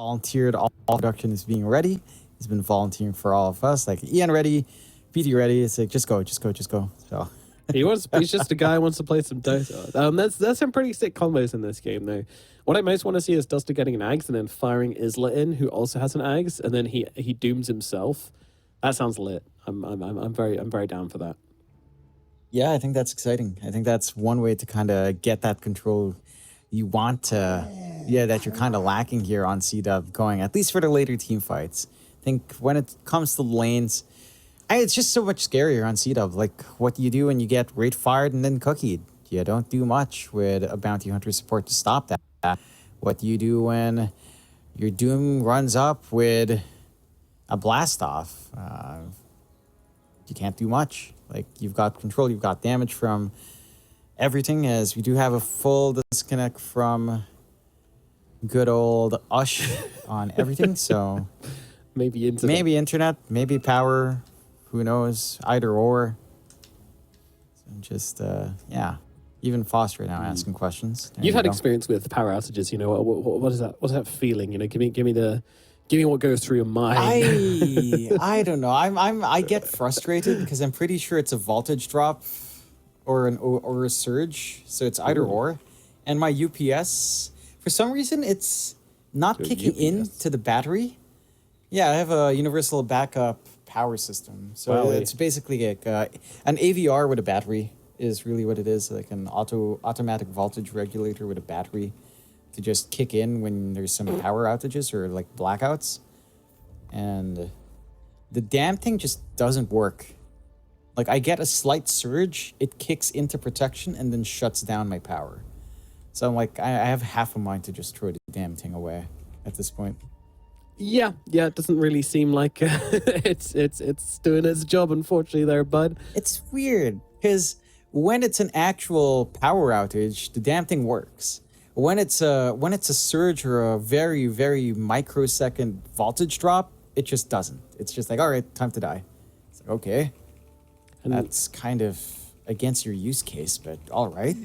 volunteered all production is being ready. He's been volunteering for all of us. Like, Ian ready, PT ready. It's like, just go. So He's just a guy who wants to play some Dota. There's some pretty sick combos in this game, though. What I most want to see is Duster getting an Ags and then firing Isla in, who also has an Ags, and then he dooms himself. That sounds lit. I'm very down for that. yeah, I think that's exciting. I think that's one way to kind of get that control you want to, that you're kind of lacking here on CDUB going, at least for the later team fights. I think when it comes to lanes, it's just so much scarier on CDUB. Like, what do you do when you get rate fired and then cookied? You don't do much with a bounty hunter support to stop that. What do you do when your doom runs up with a blast off? You can't do much. Like, you've got control, you've got damage from everything, as we do have a full disconnect from good old Ush on everything. So maybe internet, maybe power, who knows, either or. So just even Foster now asking questions. You've had experience with power outages. You know, what is that? What's that feeling? You know, give me what goes through your mind. I don't know. I get frustrated because I'm pretty sure it's a voltage drop or a surge. So it's either or. And my UPS, for some reason, it's not kicking in to the battery. Yeah, I have a universal backup power system. So it's basically like an AVR with a battery is really what it is. Like an automatic voltage regulator with a battery to just kick in when there's some power outages or like blackouts. And the damn thing just doesn't work. Like, I get a slight surge, it kicks into protection and then shuts down my power. So I'm like, I have half a mind to just throw the damn thing away at this point. Yeah, it doesn't really seem like it's doing its job, unfortunately, there, bud. It's weird because when it's an actual power outage, the damn thing works. When it's a surge or a very, very microsecond voltage drop, it just doesn't. It's just like, all right, time to die. It's like, okay, that's kind of against your use case, but all right.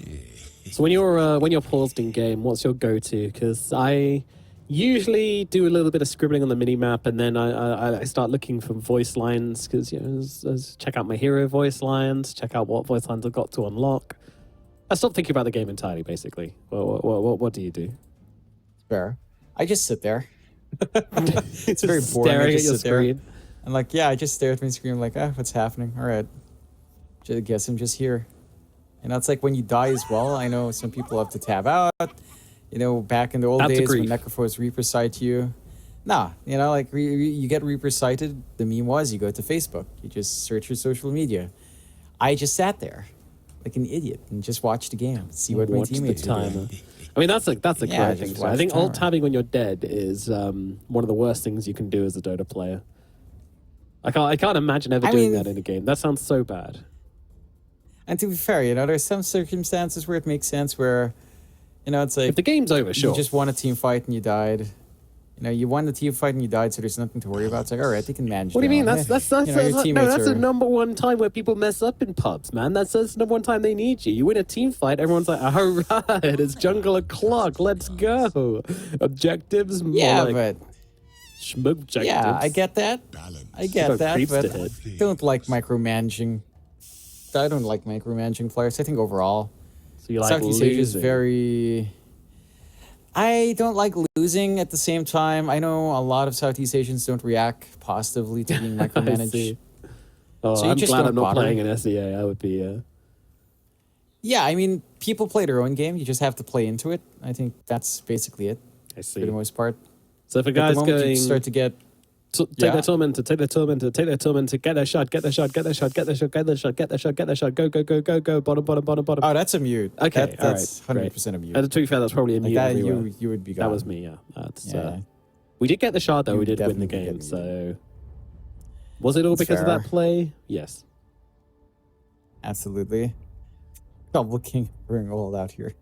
So when you're paused in game, what's your go-to? Because I usually do a little bit of scribbling on the mini-map, and then I start looking for voice lines, because, you know, check out my hero voice lines, check out what voice lines I've got to unlock. I stopped thinking about the game entirely, basically. What do you do? Fair. I just sit there. It's very boring. Staring at your screen. I'm like, I just stare at my screen. I'm like, what's happening? All right. I guess I'm just here. You know, it's like when you die as well. I know some people have to tab out. You know, back in the old days when Necrophos Reaper sight you. Nah, you know, like you get Reaper sighted. The meme was you go to Facebook. You just search your social media. I just sat there like an idiot and just watched the game. See what my teammates are doing. I mean, that's a great thing. I think alt tabbing when you're dead is one of the worst things you can do as a Dota player. I can't imagine ever doing that in a game. That sounds so bad. And to be fair, you know, there's some circumstances where it makes sense where, you know, it's like, if the game's over, sure. You just won a team fight and you died. You know, you won the team fight and you died, so there's nothing to worry about. It's like, all right, they can manage. What do you mean? That's the number one time where people mess up in pubs, man. That's the number one time they need you. You win a team fight, everyone's like, all right, it's jungle o'clock, let's go. Objectives, but objectives. Yeah, I get that. I get that, but I don't like micromanaging. I don't like micromanaging players. I think overall, so you like Southeast losing. Asia is very. I don't like losing at the same time. I know a lot of Southeast Asians don't react positively to being micromanaged. So I'm glad I'm not playing an SEA. I would be. Yeah, I mean, people play their own game. You just have to play into it. I think that's basically it. I see. For the most part. So if a guy's going, you start to get. Take their tormentor, get their shot, get their shot, go, bottom. Oh, that's a mute. Okay, that's 100% a mute. And to be fair, that's probably a mute that, everywhere. you would be gone. That was me, yeah. That's, we did get the shot, though. We did win the game, so... Was it all because of that play? Yes. Absolutely. Double King bring all out here.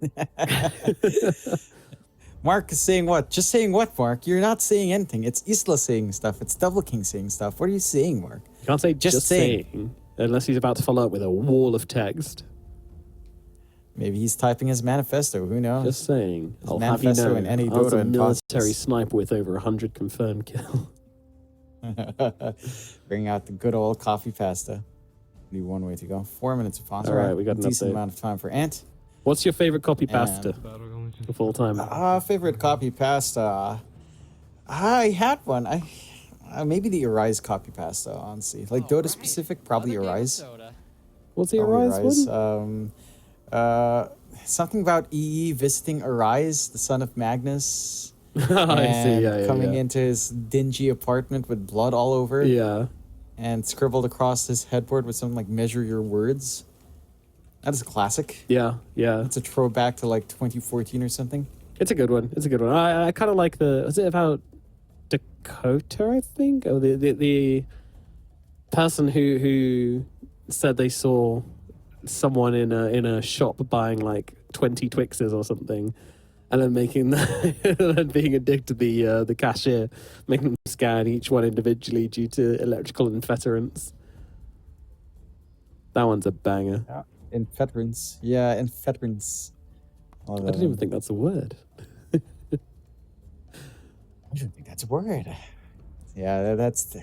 Mark is saying what? Just saying what, Mark? You're not saying anything. It's Isla saying stuff. It's Double King saying stuff. What are you saying, Mark? You can't say just saying, unless he's about to follow up with a wall of text. Maybe he's typing his manifesto. Who knows? Just saying. His I'll have you manifesto know, in any I was Dota a and military Cosmos. sniper with over 100 confirmed kills. Bring out the good old coffee pasta. Only one way to go. 4 minutes of pause. All right, we got an decent update. amount of time for Ant. What's your favorite copy pasta of all time? Favorite copy pasta. I had one. Maybe the Arise copy pasta. Honestly, like Dota specific, probably Arise. What's the Probably Arise one? Something about EE visiting Arise, the son of Magnus. I see. Yeah, coming into his dingy apartment with blood all over. Yeah. And scribbled across his headboard with something like "measure your words." That is a classic. Yeah. It's a throwback to like 2014 or something. It's a good one. I kind of like the. Was it about Dakota? I think. Oh, the person who said they saw someone in a shop buying like 20 Twixes or something, and then making and being addicted to the cashier, making them scan each one individually due to electrical interference. That one's a banger. Yeah. Infetrance. Yeah, infetrance. I don't even think that's a word. I don't think that's a word. Yeah, that's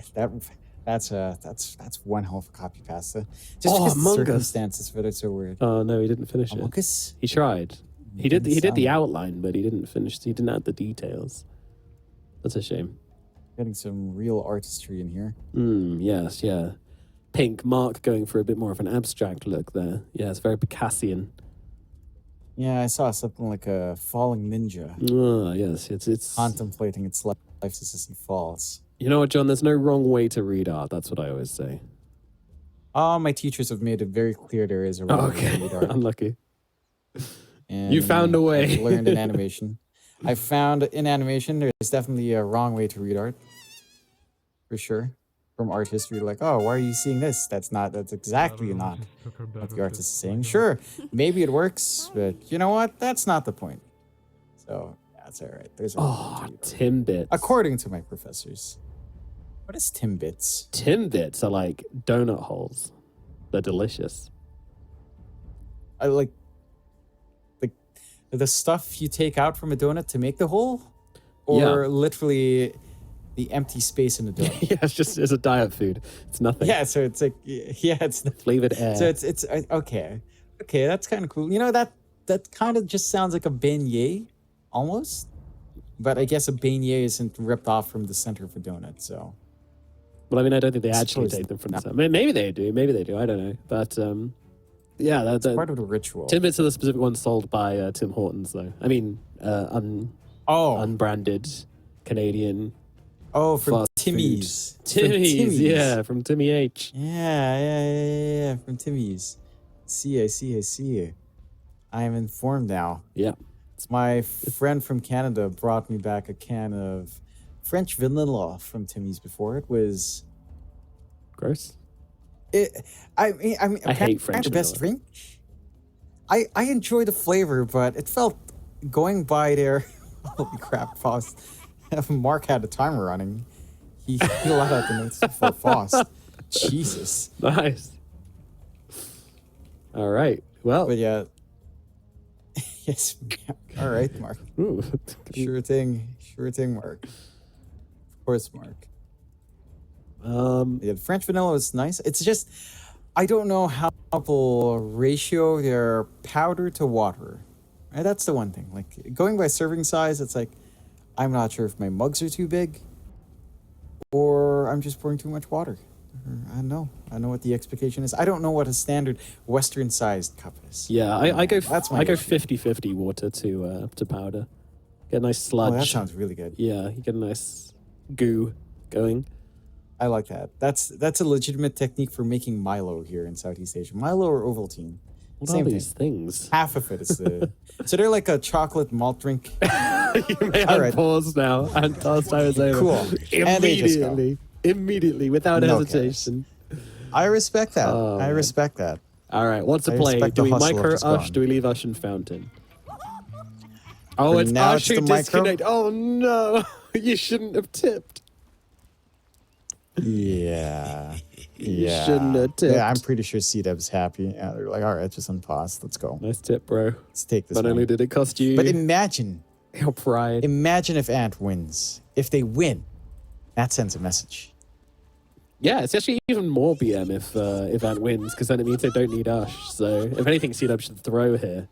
one hell of a copy pasta. Just because the circumstances for it so weird. Oh no, he didn't finish Among it. Us? He tried. He did the outline, but he didn't finish. He didn't add the details. That's a shame. Getting some real artistry in here. Yes, yeah. Pink Mark going for a bit more of an abstract look there. Yeah, it's very Picassian. Yeah, I saw something like a falling ninja. Yes, it's contemplating its life as he falls. You know what, John? There's no wrong way to read art. That's what I always say. My teachers have made it very clear there is a wrong way to read art. Unlucky. And you found a way. I learned in animation. I found in animation there's definitely a wrong way to read art. For sure. From art history, like, oh, why are you seeing this? That's exactly not what the artist is saying. Sure, maybe it works, but you know what? That's not the point. So, that's all right. There's a Timbits. According to my professors. What is Timbits? Timbits are like donut holes. They're delicious. I like the stuff you take out from a donut to make the hole? Or literally the empty space in the donut? Yeah, it's a diet food. It's nothing. Yeah, so it's like, it's flavored air. So it's okay. Okay, that's kind of cool. You know, that kind of just sounds like a beignet, almost. But I guess a beignet isn't ripped off from the center of a donut, so. Well, I mean, I don't think they actually take them from the center. Maybe they do. I don't know. But, yeah. That's part of the ritual. Timbits are the specific ones sold by Tim Hortons, though. I mean, unbranded Canadian. Oh, from Timmy's. Timmy's, yeah, from Timmy H. Yeah, from Timmy's. I see. I am informed now. Yeah. My friend from Canada brought me back a can of French vanilla from Timmy's before. It was gross. I hate French the best drink. I enjoy the flavor, but it felt going by there. Holy crap, Faust. Mark had a timer running. He let out the notes for Faust. Jesus. Nice. All right. Well. But yeah. Yes. All right, Mark. Ooh. Sure thing, Mark. Of course, Mark. Yeah, the French vanilla is nice. It's just, I don't know how people ratio their powder to water. Right? That's the one thing. Like, going by serving size, it's like, I'm not sure if my mugs are too big or I'm just pouring too much water. I don't know. I don't know what the expectation is. I don't know what a standard Western-sized cup is. Yeah, I go 50-50 water to powder. Get a nice sludge. Oh, that sounds really good. Yeah, you get a nice goo going. I like that. That's a legitimate technique for making Milo here in Southeast Asia. Milo or Ovaltine. What are these things? Half of it is the... So they're like a chocolate malt drink. You may pause now. And pause time is over. Cool. Immediately, without hesitation. I respect that. I respect that. All right, what's the play? Do we micro Ush? Do we leave Ush and Fountain? Oh, it's Ush who disconnect. Oh no, you shouldn't have tipped. Yeah. You shouldn't have tipped. Yeah, I'm pretty sure CDUB's happy. Yeah, they're like, all right, just unpause. Let's go. Nice tip, bro. Let's take this Not one. only did it cost you But imagine your pride. Imagine if Ant wins. If they win, that sends a message. Yeah, it's actually even more BM if Ant wins, because then it means they don't need Ush. So if anything, CDUB should throw here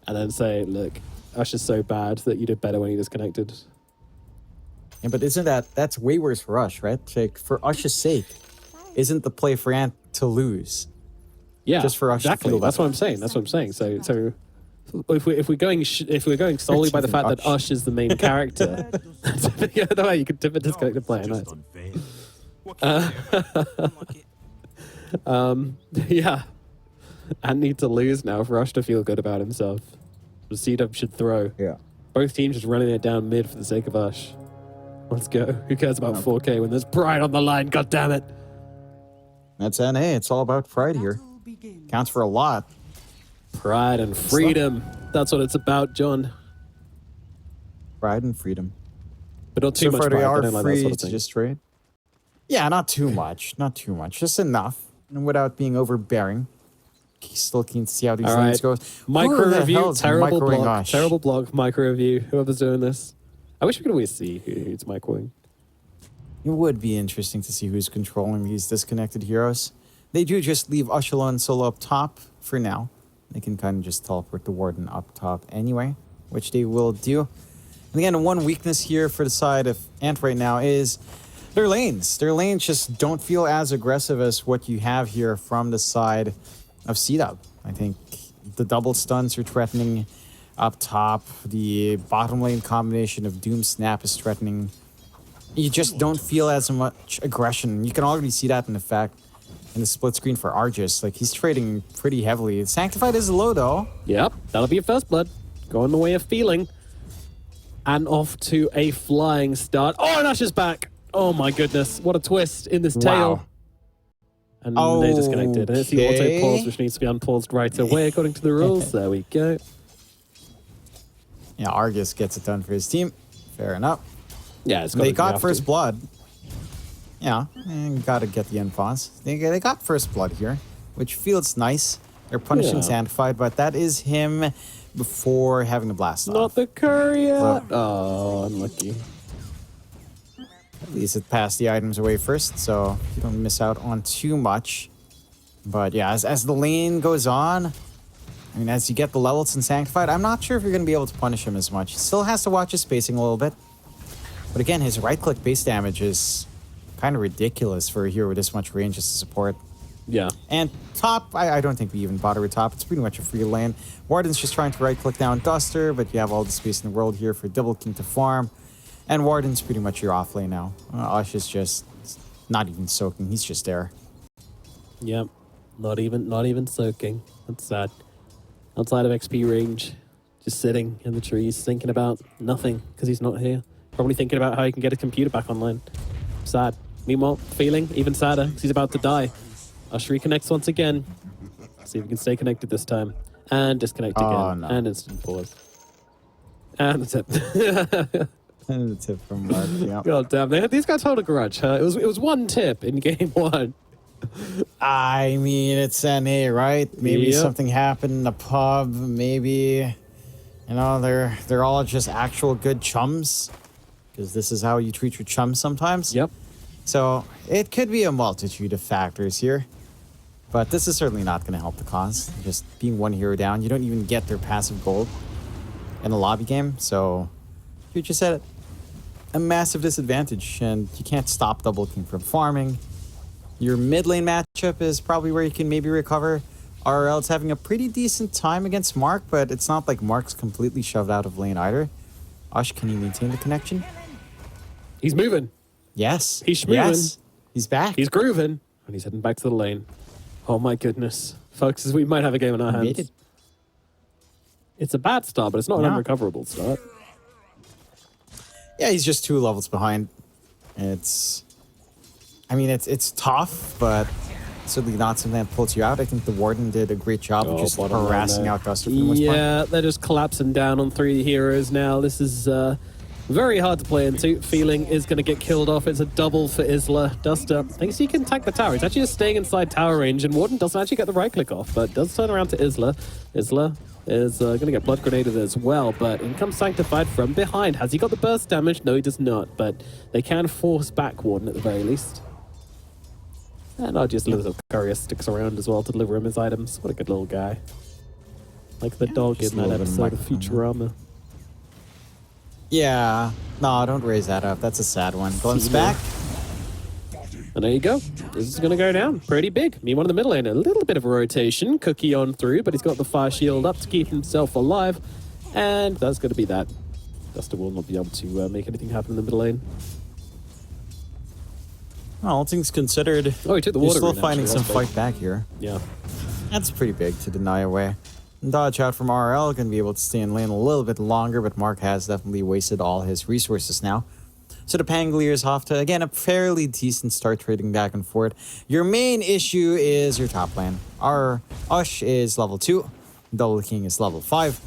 and then say, look, Ush is so bad that you did better when he disconnected. Yeah, but that's way worse for Ush, right? Like, for Ush's sake, isn't the play for Ant to lose? Yeah, Just for Ush to exactly. feel That's better. what I'm saying. That's what I'm saying. So if we're going solely by the fact that Ush is the main character, yeah, no way you could tip a disconnected player. Nice. Yeah, and need to lose now for Ush to feel good about himself. The CDUB should throw. Yeah. Both teams just running it down mid for the sake of Ush. Let's go. Who cares about 4K when there's pride on the line? God damn it. That's NA. It's all about pride here. Counts for a lot. Pride and freedom. That's what it's about, John. Pride and freedom. But not too So much far, pride. they I are don't like that free sort of to thing. just trade. Yeah, not too much. Not too much. Just enough. And without being overbearing. Still keen to see how these All lanes right. go. Micro Who the review, hell's terrible microing block, Ush? terrible block, micro review. Whoever's doing this. I wish we could always see who's microing. It would be interesting to see who's controlling these disconnected heroes. They do just leave Ush alone solo up top for now. They can kind of just teleport the Warden up top anyway, which they will do. And again, one weakness here for the side of Ant right now is their lanes. Their lanes just don't feel as aggressive as what you have here from the side of CDUB. I think the double stuns are threatening up top. The bottom lane combination of Doom Snap is threatening. You just don't feel as much aggression. You can already see that in the fact in the split screen for Argus. Like, he's trading pretty heavily. Sanctified is low, though. Yep, that'll be a first blood. Going the way of feeling. And off to a flying start. Oh, and Ush is back. Oh my goodness. What a twist in this tail. Wow. And they disconnected. And it's the auto Okay. pause, which needs to be unpaused right away according to the rules. There we go. Yeah, Argus gets it done for his team. Fair enough. Yeah, it's They got first blood. Yeah, and gotta get the end pause. They got first blood here, which feels nice. They're punishing Yeah. Sanctified, but that is him before having the blast off. Not the courier. Well- Oh, unlucky. At least it passed the items away first, so you don't miss out on too much. But yeah, as the lane goes on, I mean, as you get the levels in Sanctified, I'm not sure if you're going to be able to punish him as much. He still has to watch his spacing a little bit. But again, his right-click base damage is kind of ridiculous for a hero with this much range as a support. Yeah. And top, I don't think we even bother with top. It's pretty much a free lane. Warden's just trying to right-click down Duster, but you have all the space in the world here for Double King to farm. And Warden's pretty much your off lane now. Ush is just not even soaking. He's just there. Yep. Not even soaking. That's sad. Outside of XP range, just sitting in the trees, thinking about nothing because he's not here. Probably thinking about how he can get his computer back online. Sad. Meanwhile, feeling even sadder because he's about to die. Ush reconnects once again. See if we can stay connected this time. And disconnect again. Oh, no. And instant pause. And the tip. And the tip from Mark, yeah. God damn, these guys hold a grudge. Huh? It was one tip in game one. I mean, it's NA, right? Maybe Yep. something happened in the pub. Maybe, you know, they're all just actual good chums. Because this is how you treat your chums sometimes. Yep. So it could be a multitude of factors here. But this is certainly not going to help the cause. Just being one hero down, you don't even get their passive gold in a lobby game. So you're just at a massive disadvantage. And you can't stop Double King from farming. Your mid lane matchup is probably where you can maybe recover. RL's having a pretty decent time against Mark, but it's not like Mark's completely shoved out of lane either. Ush, can he maintain the connection? He's moving. Yes. He's schmoving. Yes. He's back. He's grooving. And he's heading back to the lane. Oh my goodness. Folks, we might have a game in our Made hands. it. It's a bad start, but it's not an Yeah. unrecoverable start. Yeah, he's just 2 levels behind. I mean, it's tough, but certainly not something that pulls you out. I think the Warden did a great job of just bottom line harassing there. out Duster for the most part. Yeah, they're just collapsing down on 3 heroes now. This is Very hard to play into. Feeling is going to get killed off. It's a double for Isla. Duster thinks he can tank the tower. He's actually just staying inside tower range, and Warden doesn't actually get the right click off, but does turn around to Isla. Isla is going to get blood grenaded as well, but in comes Sanctified from behind. Has he got the burst damage? No, he does not, but they can force back Warden at the very least. And I'll just little courier sticks around as well to deliver him his items. What a good little guy. Like the dog in that episode of Futurama. Yeah. No, don't raise that up. That's a sad one. Glimpse back. And there you go. This is going to go down pretty big. Meanwhile, in the middle lane, a little bit of a rotation. Cookie on through, but he's got the fire shield up to keep himself alive. And that's going to be that. Duster will not be able to make anything happen in the middle lane. Well, all things considered, oh, he took the water. You're still finding some fight back here. Yeah. That's pretty big to deny away. Dodge out from RL, going to be able to stay in lane a little bit longer, but Mark has definitely wasted all his resources now. So the Pangoliers off to, again, a fairly decent start trading back and forth. Your main issue is your top lane. Our Ush is level 2. Double King is level 5.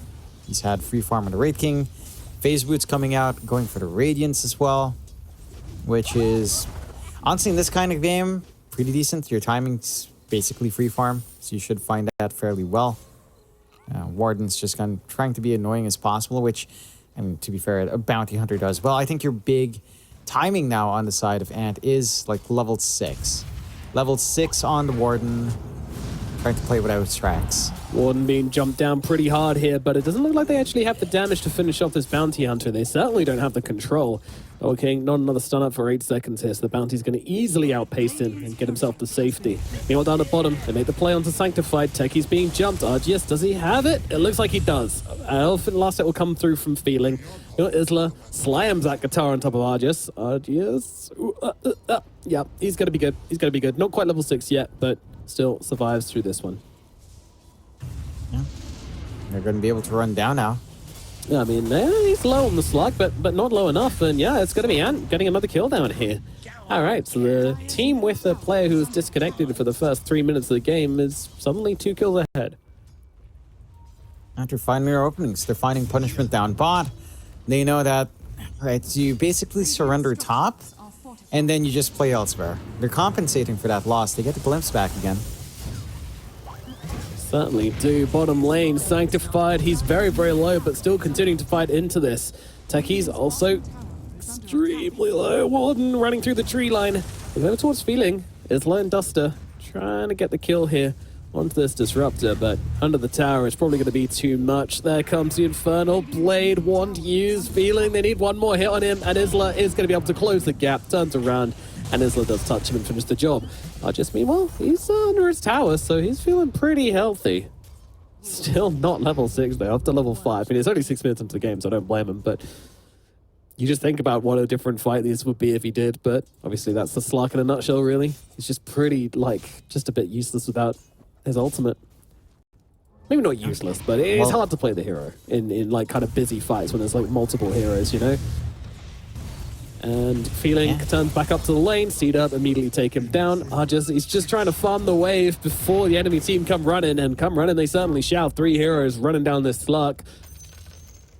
He's had free farm on the Raid King. Phase Boots coming out, going for the Radiance as well, which is, honestly, in this kind of game, pretty decent. Your timing's basically free farm, so you should find that fairly well. Warden's just trying to be annoying as possible, which, I mean, to be fair, a bounty hunter does. Well, I think your big timing now on the side of Ant is like level 6. Level 6 on the Warden, trying to play without tracks. Warden being jumped down pretty hard here, but it doesn't look like they actually have the damage to finish off this bounty hunter. They certainly don't have the control. Okay, not another stun up for 8 seconds here, so the bounty's going to easily outpace him and get himself to safety. Meanwhile, down at bottom, they make the play onto Sanctified. Techie's being jumped. RGS, does he have it? It looks like he does. Elephant last hit will come through from Feeling. You know, Isla slams that guitar on top of RGS. RGS. Yeah, he's going to be good. He's going to be good. Not quite level 6 yet, but still survives through this one. Yeah. They're going to be able to run down now. Yeah, I mean, he's low on the slug, but not low enough. And yeah, it's going to be Ant getting another kill down here. All right, so the team with a player who was disconnected for the first 3 minutes of the game is suddenly 2 kills ahead. After finding their openings, they're finding punishment down bot. They know that, right, so you basically surrender top, and then you just play elsewhere. They're compensating for that loss. They get the glimpse back again. Certainly do. Bottom lane, Sanctified. He's very, very low, but still continuing to fight into this. Techie's also extremely low. Warden running through the tree line. We're going towards Feeling. Isla and Duster trying to get the kill here onto this Disruptor, but under the tower it's probably going to be too much. There comes the Infernal Blade. Wand used. Feeling they need one more hit on him, and Isla is going to be able to close the gap. Turns around, and Isla does touch him and finish the job. Just meanwhile, he's under his tower, so he's feeling pretty healthy. Still not level 6 though, up to level 5. I mean, it's only 6 minutes into the game, so I don't blame him, but you just think about what a different fight this would be if he did, but obviously that's the Slark in a nutshell, really. He's just pretty, just a bit useless without his ultimate. Maybe not useless, but it's hard to play the hero in like kind of busy fights when there's like multiple heroes, you know? And Feeling turns back up to the lane. CDUB immediately take him down. He's just trying to farm the wave before the enemy team come running. And come running, they certainly shall. 3 heroes running down this Slark.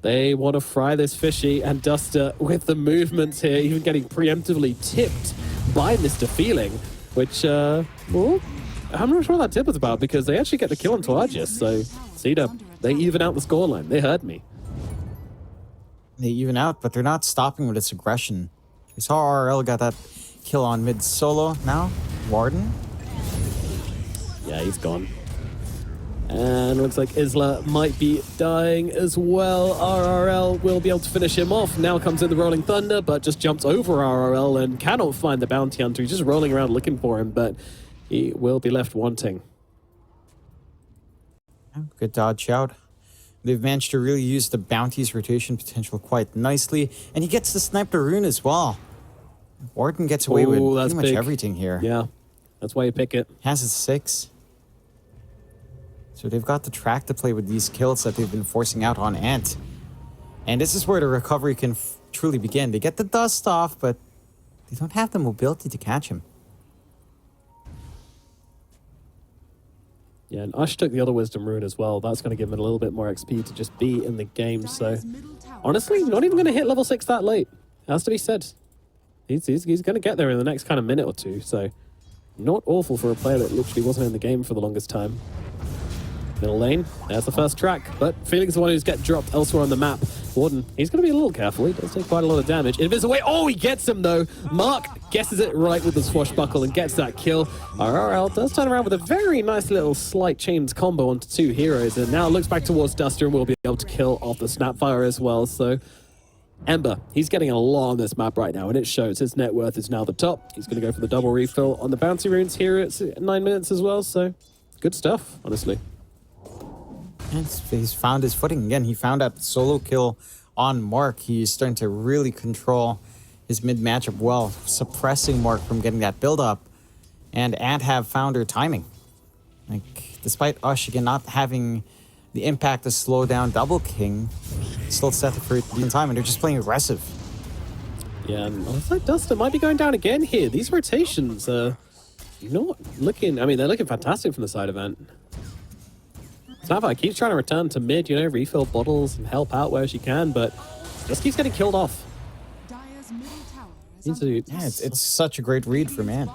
They want to fry this fishy. And Duster with the movements here, even getting preemptively tipped by Mr. Feeling. Which, well, I'm not sure what that tip was about, because they actually get the kill on Argus. So CDUB, they even out the scoreline. They heard me. They even out, but they're not stopping with its aggression. We saw RL got that kill on mid solo now. Warden. Yeah, he's gone. And looks like Isla might be dying as well. RRL will be able to finish him off. Now comes in the Rolling Thunder, but just jumps over RRL and cannot find the bounty hunter. He's just rolling around looking for him, but he will be left wanting. Good dodge out. They've managed to really use the bounty's rotation potential quite nicely. And he gets to snipe the rune as well. Warden gets away with pretty much everything here. Yeah, that's why you pick it. Has his 6. So they've got the track to play with these kills that they've been forcing out on Ant. And this is where the recovery can truly begin. They get the dust off, but they don't have the mobility to catch him. Yeah, and Ush took the other Wisdom Rune as well. That's going to give him a little bit more XP to just be in the game. So, honestly, not even going to hit level 6 that late. Has to be said. He's going to get there in the next kind of minute or two. So, not awful for a player that literally wasn't in the game for the longest time. Middle lane, there's the first track, but Felix is the one who's get dropped elsewhere on the map. Warden, he's going to be a little careful. He does take quite a lot of damage. Invisible, oh, he gets him though. Mark guesses it right with the swashbuckle and gets that kill. RRL does turn around with a very nice little slight chains combo onto 2 heroes, and now looks back towards Duster and will be able to kill off the Snapfire as well. So Ember, he's getting a lot on this map right now, and it shows. His net worth is now the top. He's going to go for the double refill on the bounty runes here at 9 minutes as well, so good stuff, honestly. He's found his footing again. He found that solo kill on Mark. He's starting to really control his mid matchup well, suppressing Mark from getting that build up. And Ant have found her timing. Like, despite Ush again not having the impact to slow down Double King, still set for the time, and they're just playing aggressive. Yeah, and Oversight Duster might be going down again here. These rotations are not looking, I mean, they're looking fantastic from the side of Ant. Snapfire keeps trying to return to mid, you know, refill bottles and help out where she can, but just keeps getting killed off. It's such a great read for Man.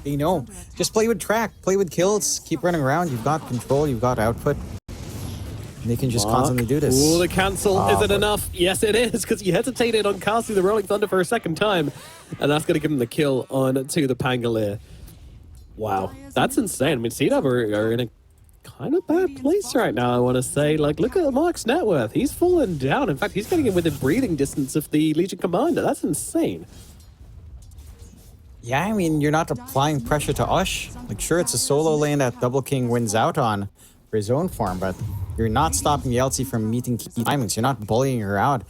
You know, just play with track, play with kills, keep running around. You've got control, you've got output. They can just constantly do this. Oh, the cancel. Is it enough? Yes, it is, because he hesitated on casting the Rolling Thunder for a second time, and that's going to give him the kill on to the Pangolier. Wow, that's insane. I mean, CDUB are in a kind of bad place right now, I want to say. Like, look at Mark's net worth. He's fallen down. In fact, he's getting in within breathing distance of the Legion Commander. That's insane. Yeah, I mean, you're not applying pressure to Ush. Like, sure, it's a solo lane that Double King wins out on for his own farm, but you're not stopping the LC from meeting key timings. You're not bullying her out.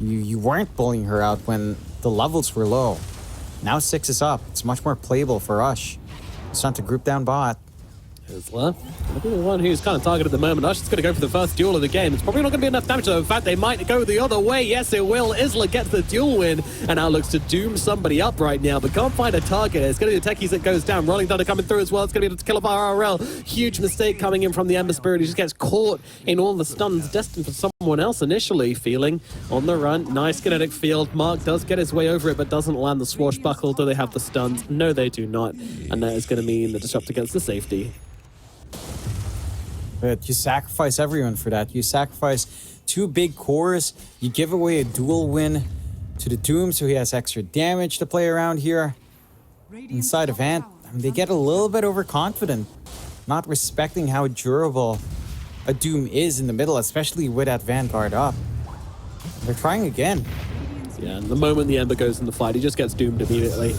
You weren't bullying her out when the levels were low. Now 6 is up. It's much more playable for Ush. It's not to group down bot. Isla, gonna be the one who's kind of targeted at the moment. Ush is going to go for the first duel of the game. It's probably not going to be enough damage though. In fact, they might go the other way. Yes, it will. Isla gets the duel win and now looks to doom somebody up right now, but can't find a target. It's going to be the Techies that goes down. Rolling Thunder coming through as well. It's going to be able to kill off RRL. Huge mistake coming in from the Ember Spirit. He just gets caught in all the stuns destined for someone else initially. Feeling on the run. Nice kinetic field. Mark does get his way over it, but doesn't land the swashbuckle. Do they have the stuns? No, they do not. And that is going to mean the disrupt against the safety. But you sacrifice everyone for that. You sacrifice 2 big cores. You give away a dual win to the Doom, so he has extra damage to play around here. Inside of Ant, I mean, they get a little bit overconfident, not respecting how durable a Doom is in the middle, especially with that Vanguard up. They're trying again. Yeah, and the moment the Ember goes in the fight, he just gets doomed immediately.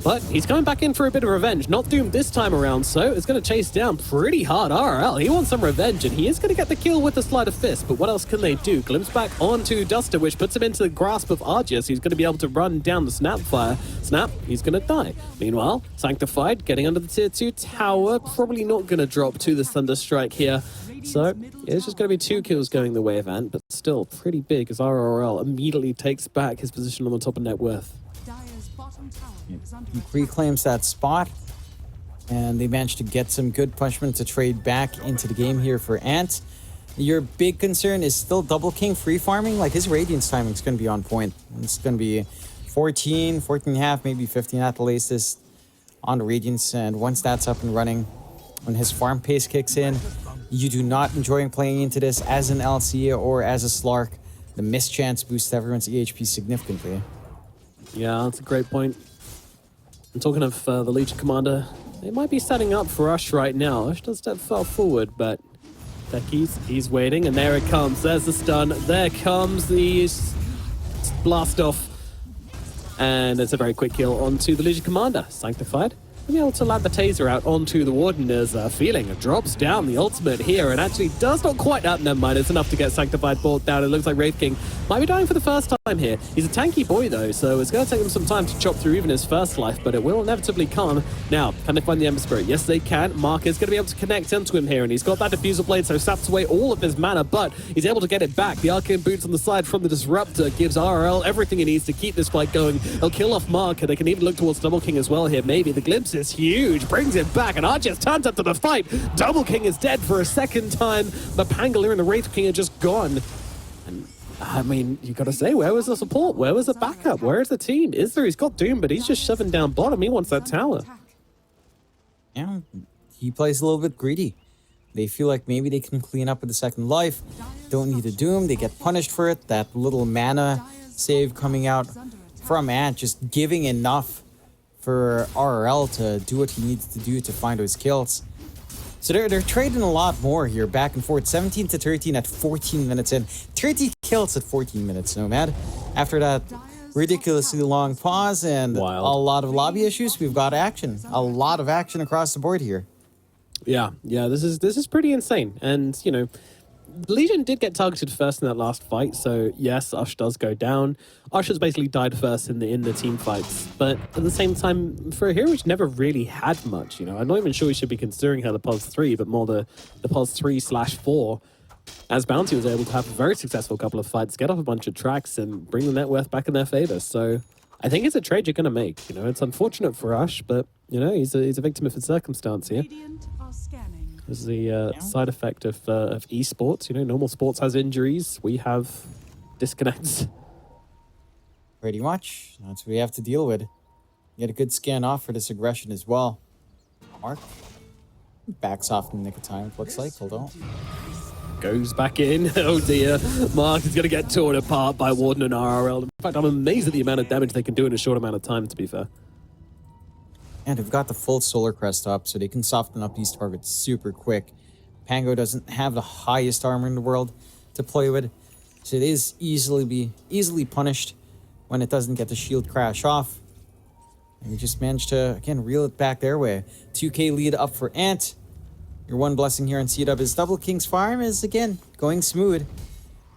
But he's coming back in for a bit of revenge. Not doomed this time around, so it's going to chase down pretty hard RRL. He wants some revenge, and he is going to get the kill with the Sleight of Fist. But what else can they do? Glimpse back onto Duster, which puts him into the grasp of Argius. He's going to be able to run down the Snapfire. Snap, he's going to die. Meanwhile, Sanctified getting under the tier 2 tower. Probably not going to drop to the Thunderstrike here. So it's just going to be 2 kills going the way of Ant, but still pretty big as RRL immediately takes back his position on the top of net worth. He reclaims that spot, and they managed to get some good punishment to trade back into the game here for Ant. Your big concern is still Double King free farming. Like, his Radiance timing is going to be on point. It's going to be 14 and a half, maybe 15 at the latest on the Radiance, and once that's up and running, when his farm pace kicks in, you do not enjoy playing into this as an LC or as a Slark. The mischance boosts everyone's EHP significantly. Yeah, that's a great point. And talking of the Legion Commander, they might be setting up for Ush right now. Ush does step far forward, but Techies, he's waiting, and there it comes. There's the stun. There comes the blast off. And it's a very quick kill onto the Legion Commander. Sanctified. Be able to land the taser out onto the Warden as Feeling drops down the ultimate here and actually does not quite never mind. It's enough to get Sanctified brought down. It looks like Wraith King might be dying for the first time here. He's a tanky boy though, so it's going to take him some time to chop through even his first life, but it will inevitably come. Now, can they find the Ember Spirit? Yes, they can. Mark is going to be able to connect into him here, and he's got that Diffusal Blade, so saps away all of his mana, but he's able to get it back. The Arcane Boots on the side from the Disruptor gives RRL everything he needs to keep this fight going. They'll kill off Mark, and they can even look towards Double King as well here. Maybe the glimpses is huge. Brings it back, and Archie's turns up to the fight. Double King is dead for a second time. The Pangolier and the Wraith King are just gone. And I mean, you got to say, where was the support? Where was the backup? Where is the team? Is there? He's got Doom, but he's just shoving down bottom. He wants that tower. Yeah, he plays a little bit greedy. They feel like maybe they can clean up with the second life. Don't need a Doom. They get punished for it. That little mana save coming out from Ant, just giving enough for RRL to do what he needs to do to find those kills. So they're trading a lot more here, back and forth. 17 to 13 at 14 minutes in. 30 kills at 14 minutes, Nomad. After that ridiculously long pause and a lot of lobby issues, we've got action. A lot of action across the board here. Yeah, this is pretty insane. And, you know, Legion did get targeted first in that last fight, so yes, Ush does go down. Ush has basically died first in the team fights, but at the same time, for a hero which never really had much, you know, I'm not even sure we should be considering her the Pulse 3, but more the Pulse 3/4, as Bounty was able to have a very successful couple of fights, get off a bunch of tracks, and bring the net worth back in their favor. So I think it's a trade you're going to make. You know, it's unfortunate for Ush, but, you know, he's a victim of his circumstance here. This is the side effect of esports. You know, normal sports has injuries. We have disconnects. Pretty much. That's what we have to deal with. Get a good scan off for this aggression as well. Mark backs off in the nick of time, it looks like. Hold on. Goes back in. Oh dear. Mark is going to get torn apart by Warden and RRL. In fact, I'm amazed at the amount of damage they can do in a short amount of time, to be fair. And they've got the full Solar Crest up, so they can soften up these targets super quick. Pango doesn't have the highest armor in the world to play with, so it is easily punished when it doesn't get the shield crash off. And we just managed to, again, reel it back their way. 2k lead up for Ant. Your one blessing here on CDUB is Double King's farm is, again, going smooth.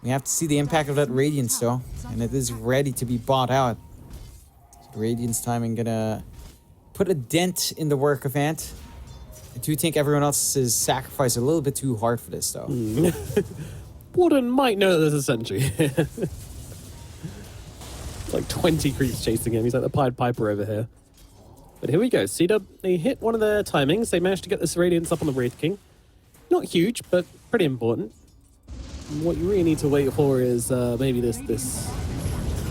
We have to see the impact of that Radiance, though, and it is ready to be bought out. So Radiance timing gonna put a dent in the work of Ant. I do think everyone else is sacrificed a little bit too hard for this, though. Warden might know there's a sentry. Like 20 creeps chasing him. He's like the Pied Piper over here. But here we go. CDUB, they hit one of their timings. They managed to get this Radiance up on the Wraith King. Not huge, but pretty important. What you really need to wait for is maybe this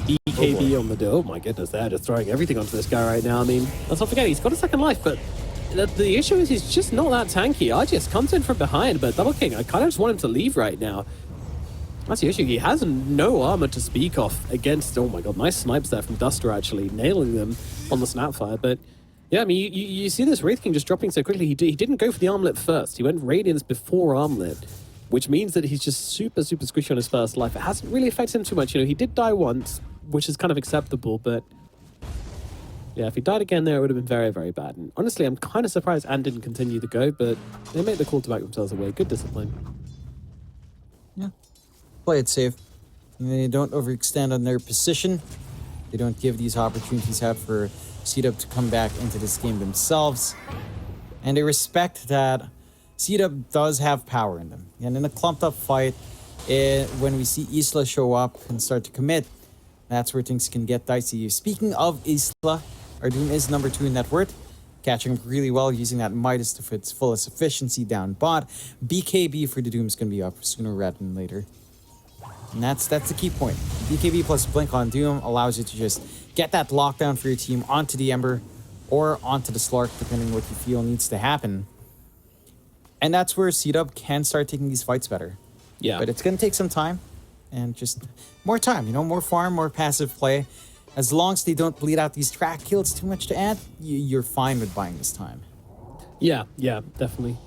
EKB on the door. Oh my goodness, they're just throwing everything onto this guy right now. I mean, let's not forget, he's got a second life, but the issue is he's just not that tanky. Argius comes in from behind, but Double King, I kind of just want him to leave right now. That's the issue. He has no armor to speak of against... Oh my god, nice snipes there from Duster, actually, nailing them on the Snapfire. But yeah, I mean, you see this Wraith King just dropping so quickly. He didn't go for the Armlet first. He went Radiance before Armlet, which means that he's just super squishy on his first life. It hasn't really affected him too much. You know, he did die once, which is kind of acceptable, but yeah, if he died again there, it would have been very, very bad. And honestly, I'm kind of surprised Ant didn't continue to go, but they made the call to back themselves away. Good discipline. Yeah. Play it safe. And they don't overextend on their position. They don't give these opportunities out for CDUB to come back into this game themselves. And they respect that CDUB does have power in them. And in a clumped up fight, when we see Isla show up and start to commit, that's where things can get dicey. Speaking of Isla, our Doom is number 2 in net worth, catching up really well, using that Midas to its fullest efficiency down bot. BKB for the Doom is going to be up sooner rather than later. And that's the key point. BKB plus Blink on Doom allows you to just get that lockdown for your team onto the Ember or onto the Slark, depending what you feel needs to happen. And that's where CDUB can start taking these fights better. Yeah. But it's going to take some time and just more time, you know, more farm, more passive play. As long as they don't bleed out these track kills too much to add, you're fine with buying this time. Yeah, definitely.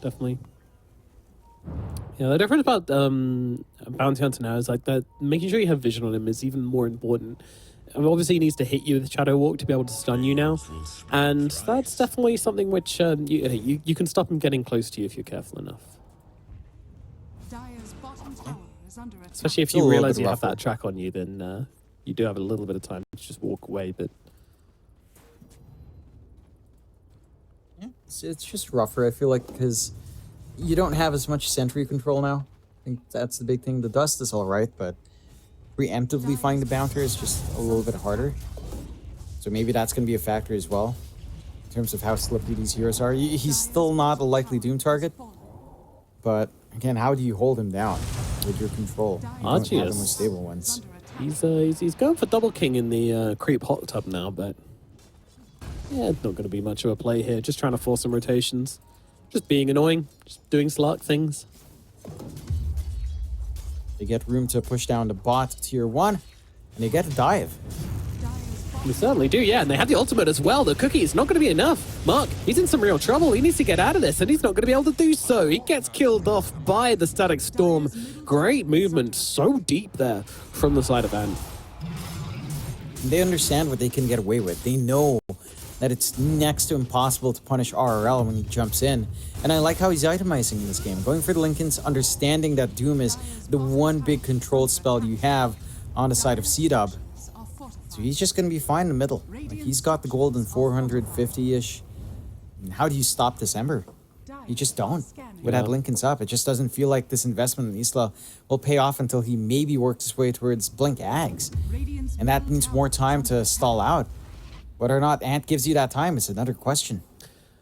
Yeah, the difference about Bounty Hunter now is like that making sure you have vision on him is even more important. Obviously, he needs to hit you with Shadow Walk to be able to stun you now, and that's definitely something which you can stop him getting close to you if you're careful enough. Especially if you realize you have that track on you, then you do have a little bit of time to just walk away. But yeah, it's just rougher. I feel like because you don't have as much sentry control now. I think that's the big thing. The dust is all right, but preemptively finding the bouncer is just a little bit harder. So maybe that's going to be a factor as well. terms of how slippery these heroes are. He's still not a likely Doom target, but again, how do you hold him down with your control? You don't have the most stable ones. He's going for double king in the creep hot tub now, but yeah, it's not going to be much of a play here. Just trying to force some rotations, just being annoying, just doing Slark things. They get room to push down the bot tier 1, and they get a dive. We certainly do, yeah, and they have the ultimate as well. The cookie is not going to be enough. Mark, he's in some real trouble. He needs to get out of this, and he's not going to be able to do so. He gets killed off by the static storm. Great movement, so deep there from the side of Ant. They understand what they can get away with. They know that it's next to impossible to punish RRL when he jumps in. And I like how he's itemizing in this game. Going for the Lincolns, understanding that Doom is the one big controlled spell you have on the side of CDUB. So he's just going to be fine in the middle. Like, he's got the golden 450-ish. How do you stop this Ember? You just don't. Without Lincoln's up, it just doesn't feel like this investment in Isla will pay off until he maybe works his way towards Blink Ags. And that means more time to stall out. Whether or not Ant gives you that time is another question.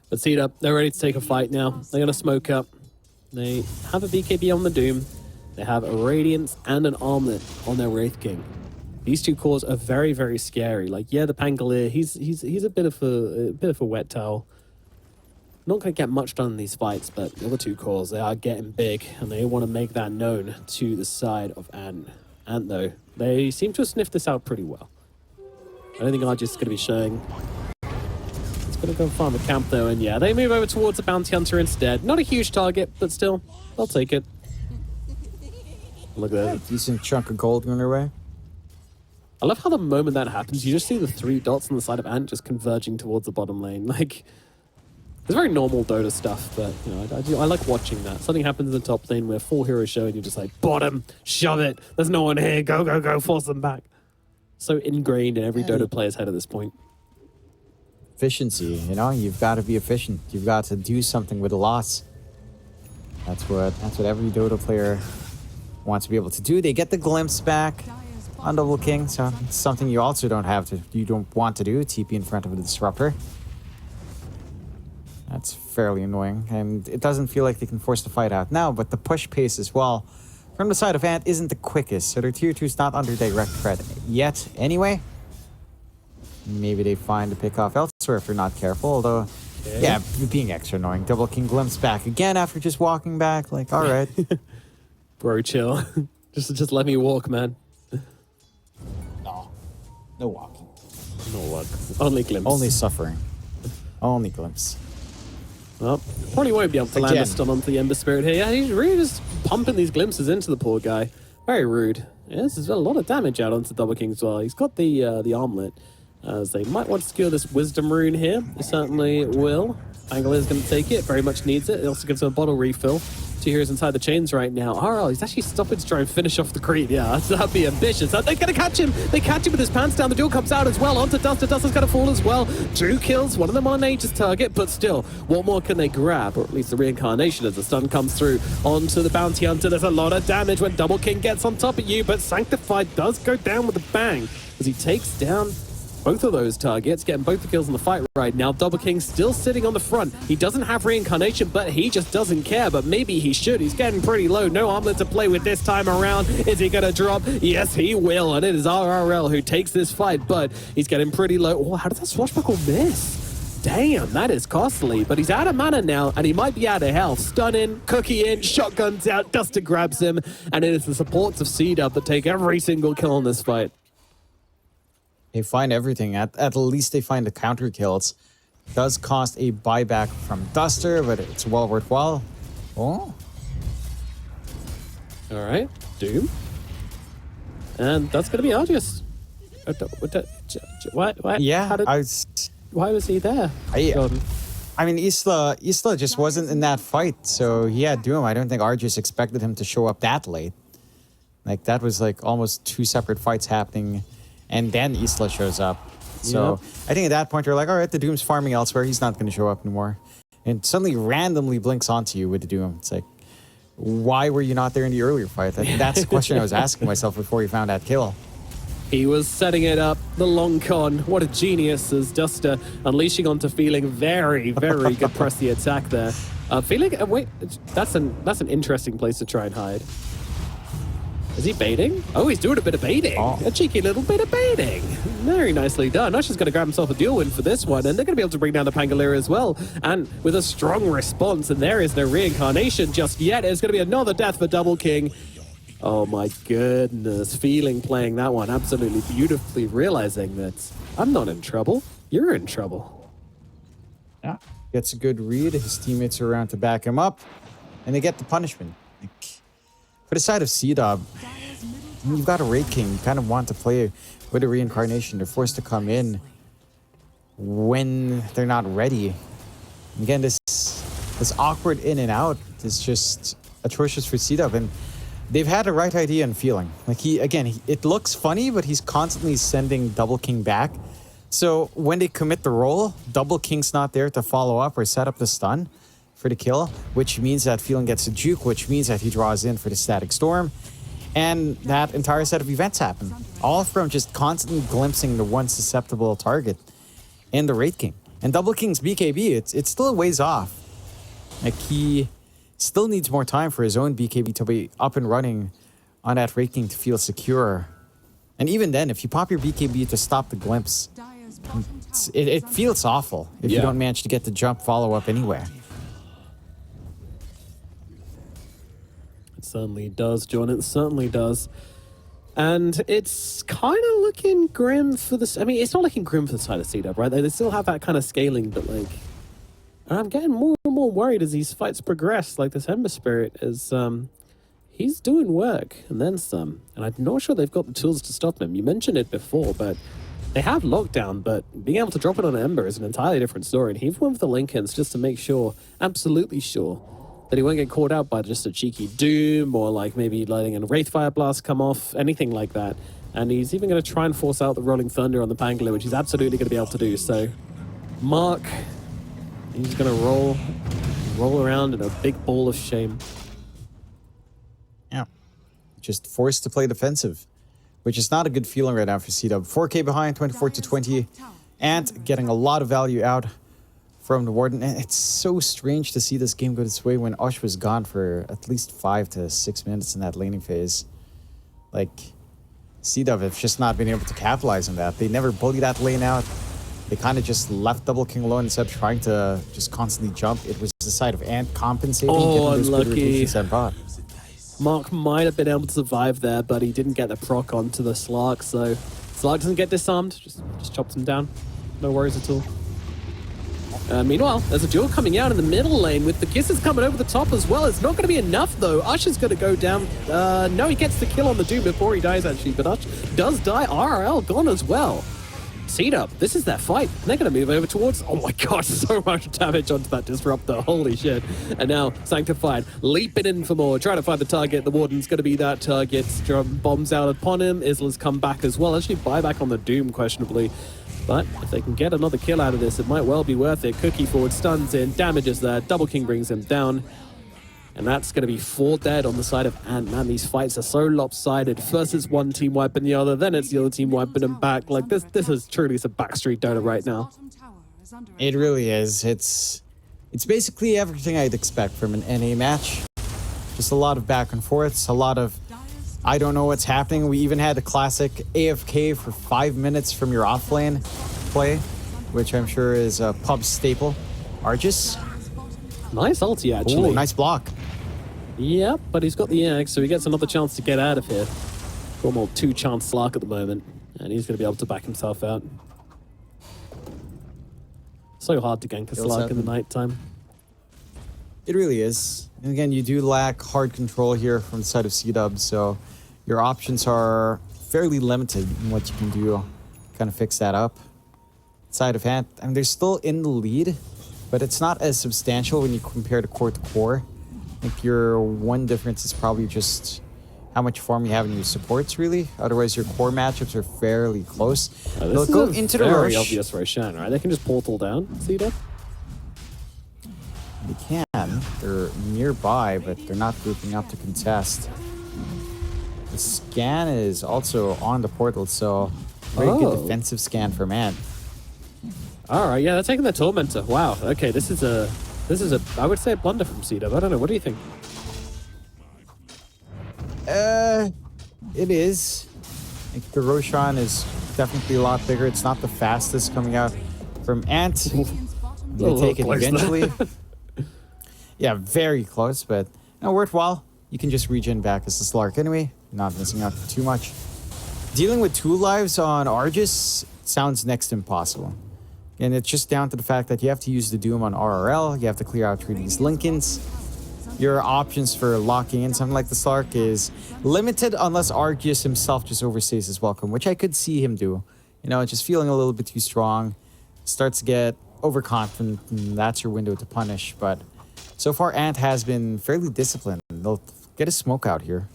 But CDUB, they're ready to take a fight now. They're going to smoke up. They have a BKB on the Doom. They have a Radiance and an Armlet on their Wraith King. These two cores are very, very scary. Like, yeah, the Pangolier, he's a bit of a wet towel. Not going to get much done in these fights, but the other two cores, they are getting big, and they want to make that known to the side of Ant. Ant, though, they seem to have sniffed this out pretty well. I don't think Argus is going to be showing. It's going to go farm a camp, though, and yeah, they move over towards the Bounty Hunter instead. Not a huge target, but still, I'll take it. Look at that. Decent chunk of gold on their way. I love how the moment that happens, you just see the 3 dots on the side of Ant just converging towards the bottom lane. Like, it's very normal Dota stuff, but you know, I like watching that. Something happens in the top lane where 4 heroes show and you're just like, bottom, shove it. There's no one here. Go, go, go. Force them back. So ingrained in every Dota player's head at this point. Efficiency, you know, you've got to be efficient. You've got to do something with a loss. That's what every Dota player wants to be able to do. They get the glimpse back on Double King, so it's something you also you don't want to do, TP in front of the Disruptor. That's fairly annoying, and it doesn't feel like they can force the fight out now, but the push pace as well from the side of Ant isn't the quickest, so their tier 2 is not under direct threat yet anyway. Maybe they find a pick off elsewhere if they're not careful, although, yeah, being extra annoying. Double King glimpse back again after just walking back, like, alright. Bro, chill. just let me walk, man. No walking. No walk. Only glimpse. Only suffering. Only glimpse. Well, probably won't be able to land a stun onto the Ember Spirit here. Yeah, he's really just pumping these glimpses into the poor guy. Very rude. Yeah, this is a lot of damage out onto Double King as well. He's got the armlet. As they might want to secure this Wisdom Rune here. They certainly will. Pangolier is going to take it. Very much needs it. It also gives him a bottle refill. 2 heroes inside the chains right now. RL, he's actually stopping to try and finish off the creep. Yeah, that'd be ambitious. They're going to catch him. They catch him with his pants down. The duel comes out as well. Onto Duster. Duster's going to fall as well. 2 kills. One of them on Nature's target, but still, what more can they grab? Or at least the reincarnation as the stun comes through onto the Bounty Hunter. There's a lot of damage when Double King gets on top of you, but Sanctified does go down with a bang as he takes down both of those targets, getting both the kills in the fight right now. Double King still sitting on the front. He doesn't have reincarnation, but he just doesn't care. But maybe he should. He's getting pretty low. No armlet to play with this time around. Is he going to drop? Yes, he will. And it is RRL who takes this fight, but he's getting pretty low. Oh, how did that swashbuckle miss? Damn, that is costly. But he's out of mana now, and he might be out of health. Stun in, cookie in, shotguns out. Duster grabs him, and it is the supports of CDUB that take every single kill in this fight. They find everything. At least they find the counter kills. Does cost a buyback from Duster, but it's well worthwhile. Oh. All right, Doom. And that's going to be Argus. What? Yeah, why was he there? I mean, Isla just wasn't in that fight, so he had Doom. I don't think Argus expected him to show up that late. Like, that was like almost 2 separate fights happening. And then Isla shows up. So I think at that point, you're like, all right, the Doom's farming elsewhere. He's not going to show up anymore. And suddenly randomly blinks onto you with the Doom. It's like, why were you not there in the earlier fight? That's the question I was asking myself before he found that kill. He was setting it up, the long con. What a genius, as just unleashing onto Feeling. Very, very good press the attack there. Feeling, wait, that's an interesting place to try and hide. Is he baiting? Oh, he's doing a bit of baiting. Oh. A cheeky little bit of baiting. Very nicely done. Usher's going to grab himself a duel win for this one, and they're going to be able to bring down the Pangolier as well. And with a strong response, and there is no reincarnation just yet. It's going to be another death for Double King. Oh my goodness. Feeling playing that one absolutely beautifully, realizing that I'm not in trouble. You're in trouble. Yeah. Gets a good read. His teammates are around to back him up, and they get the punishment. For the side of CDUB, you've got a Raid King. You kind of want to play with a reincarnation. They're forced to come in when they're not ready. Again, this awkward in and out is just atrocious for CDUB, and they've had a right idea and feeling. Like it looks funny, but he's constantly sending Double King back. So when they commit the roll, Double King's not there to follow up or set up the stun for the kill, which means that Feeling gets a juke, which means that he draws in for the Static Storm. And that entire set of events happen. All from just constantly glimpsing the one susceptible target in the Raid King. And Double King's BKB, it's still a ways off. Like, he still needs more time for his own BKB to be up and running on that Raid King to feel secure. And even then, if you pop your BKB to stop the glimpse, it feels awful if you don't manage to get the jump follow-up anywhere. It certainly does, John. It certainly does. And it's kind of looking grim for this. I mean, it's not looking grim for the side of CDUB, right? They still have that kind of scaling, but like, I'm getting more and more worried as these fights progress. Like, this Ember Spirit is, he's doing work and then some. And I'm not sure they've got the tools to stop him. You mentioned it before, but they have lockdown, but being able to drop it on Ember is an entirely different story. And he went with the Lincolns just to make sure, absolutely sure, that he won't get caught out by just a cheeky Doom or like maybe letting a Wraithfire Blast come off, anything like that. And he's even going to try and force out the Rolling Thunder on the Pangolier, which he's absolutely going to be able to do. So, Mark, he's going to roll around in a big ball of shame. Yeah. Just forced to play defensive, which is not a good feeling right now for CDUB. 4K behind, 24-20, and getting a lot of value out from the Warden. And it's so strange to see this game go this way when Ush was gone for at least 5 to 6 minutes in that laning phase. Like, CDUB have just not been able to capitalize on that. They never bully that lane out. They kind of just left Double King alone instead of trying to just constantly jump. It was the side of Ant compensating. Oh, unlucky. Mark might have been able to survive there, but he didn't get the proc onto the Slark, so Slark doesn't get disarmed, just chops him down. No worries at all. Meanwhile, there's a duel coming out in the middle lane with the kisses coming over the top as well. It's not going to be enough, though. Usher's going to go down. No, he gets the kill on the Doom before he dies, actually, but Ush does die. RRL gone as well. CDUB, this is their fight. They're going to move over towards... Oh my god, so much damage onto that Disruptor. Holy shit. And now, Sanctified, leaping in for more, trying to find the target. The Warden's going to be that target. Bombs out upon him. Isla's come back as well. Actually, buyback on the Doom, questionably. But if they can get another kill out of this, it might well be worth it. Cookie forward, stuns in, damages there. Double King brings him down. And that's going to be 4 dead on the side of Ant. Man, these fights are so lopsided. First it's one team wiping the other, then it's the other team wiping them back. Like, this is truly some backstreet Dota right now. It really is. It's basically everything I'd expect from an NA match. Just a lot of back and forths, a lot of I don't know what's happening. We even had the classic AFK for 5 minutes from your offlane play, which I'm sure is a pub staple. Argus. Nice ulti, actually. Ooh, nice block. Yep, but he's got the egg, so he gets another chance to get out of here. Formal 2-chance Slark at the moment, and he's going to be able to back himself out. So hard to gank a Slark in the nighttime. It really is. And again, you do lack hard control here from the side of CDUB, so your options are fairly limited in what you can do. Kind of fix that up. Side of Ant, I mean, they're still in the lead, but it's not as substantial when you compare to core. I think your one difference is probably just how much form you have in your supports, really. Otherwise, your core matchups are fairly close. They'll go into the very obvious Roshan, right? They can just portal down, CDUB. They can. They're nearby, but they're not grouping up to contest. The scan is also on the portal, so very good defensive scan for Man. All right, yeah, they're taking their Tormentor. Wow. Okay, this is a I would say a blunder from CDUB. I don't know. What do you think? It is. I think the Roshan is definitely a lot bigger. It's not the fastest coming out from Ant. They take it eventually. Yeah, very close, but worthwhile. You can just regen back as the Slark anyway. Not missing out too much. Dealing with 2 lives on Argus sounds next to impossible. And it's just down to the fact that you have to use the Doom on RRL. You have to clear out 3 of these Lincolns. Your options for locking in something like the Slark is limited unless Argus himself just overstays his welcome, which I could see him do. Just feeling a little bit too strong. Starts to get overconfident, and that's your window to punish. But so far, Ant has been fairly disciplined. They'll get a smoke out here.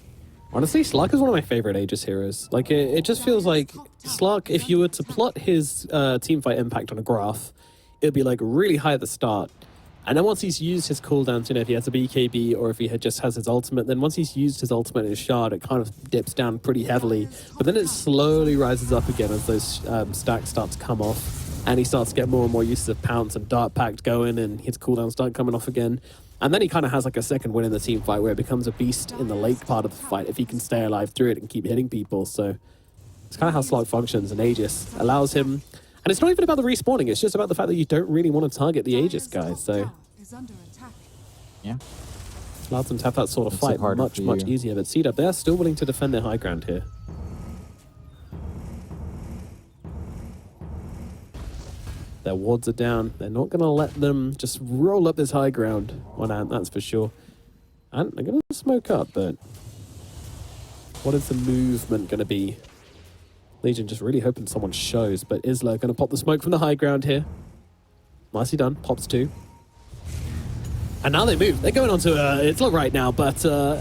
Honestly, Slark is one of my favorite Aegis heroes. Like, it just feels like Slark, if you were to plot his teamfight impact on a graph, it'd be like really high at the start. And then once he's used his cooldowns, if he has a BKB or if he just has his ultimate, then once he's used his ultimate and his shard, it kind of dips down pretty heavily. But then it slowly rises up again as those stacks start to come off. And he starts to get more and more used to Pounce and Dart Pact going, and his cooldowns start coming off again. And then he kind of has like a second win in the team fight where it becomes a beast in the late part of the fight if he can stay alive through it and keep hitting people. So it's kind of how Slark functions, and Aegis allows him. And it's not even about the respawning, it's just about the fact that you don't really want to target the Aegis guys. So yeah, allows them to have that sort of fight much easier. But CDUB, they are still willing to defend their high ground here. Their wards are down. They're not going to let them just roll up this high ground on Ant, that's for sure. And they're going to smoke up, but what is the movement going to be? Legion just really hoping someone shows, but Isla going to pop the smoke from the high ground here. Nicely done. Pops 2. And now they move. They're going on to Isla right now, but they're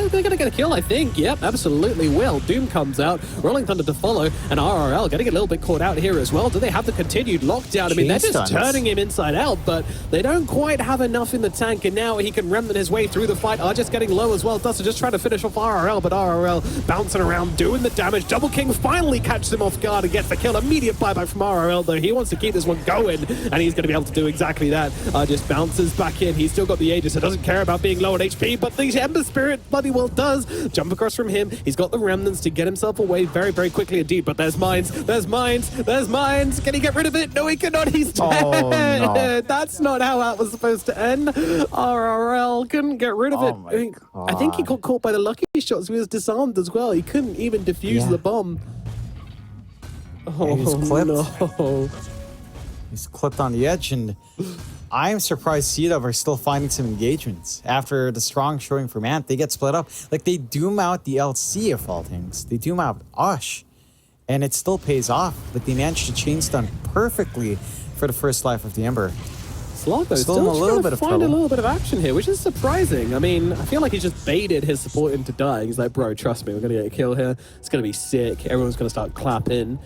going to get a kill, I think. Yep, absolutely will. Doom comes out, Rolling Thunder to follow, and RRL getting a little bit caught out here as well. Do they have the continued lockdown? I mean, they're just turning him inside out, but they don't quite have enough in the tank, and now he can remnant his way through the fight. Are just getting low as well. Duster just trying to finish off RRL, but RRL bouncing around, doing the damage. Double King finally catches him off guard and gets the kill. Immediate buyback from RRL, though. He wants to keep this one going, and he's going to be able to do exactly that. Just bounces back in. He's still got the Aegis, so doesn't care about being low on HP, but the Ember Spirit bloody well does. Jump across from him. He's got the remnants to get himself away very, very quickly indeed, but there's mines. There's mines. There's mines. Can he get rid of it? No, he cannot. He's dead. Oh, no. That's not how that was supposed to end. RRL couldn't get rid of it. I think he got caught by the lucky shots. He was disarmed as well. He couldn't even defuse the bomb. Oh, he's clipped. No. He's clipped on the edge, and I'm surprised CDUB are still finding some engagements. After the strong showing from Ant, they get split up. Like, they doom out the LC of all things. They doom out Ush, and it still pays off. Like, they managed to chain stun perfectly for the first life of the Ember. Slark, though, still in a little bit of trouble. A little bit of action here, which is surprising. I mean, I feel like he just baited his support into dying. He's like, bro, trust me, we're going to get a kill here. It's going to be sick. Everyone's going to start clapping.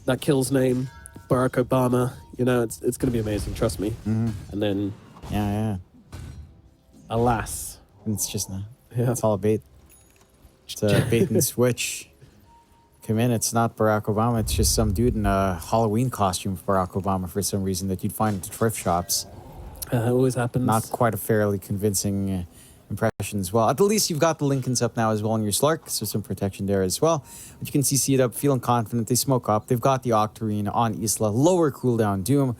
That kill's name, Barack Obama. It's going to be amazing, trust me. Mm-hmm. And then... Yeah. Alas. It's just not. Yeah. It's all a bait. It's a bait and switch. Come in, it's not Barack Obama. It's just some dude in a Halloween costume for Barack Obama for some reason that you'd find at the thrift shops. It always happens. Not quite a fairly convincing impression as well. At the least, you've got the Lincolns up now as well in your Slark, so some protection there as well. But you can see CDUB feeling confident. They smoke up. They've got the Octarine on Isla. Lower cooldown Doom.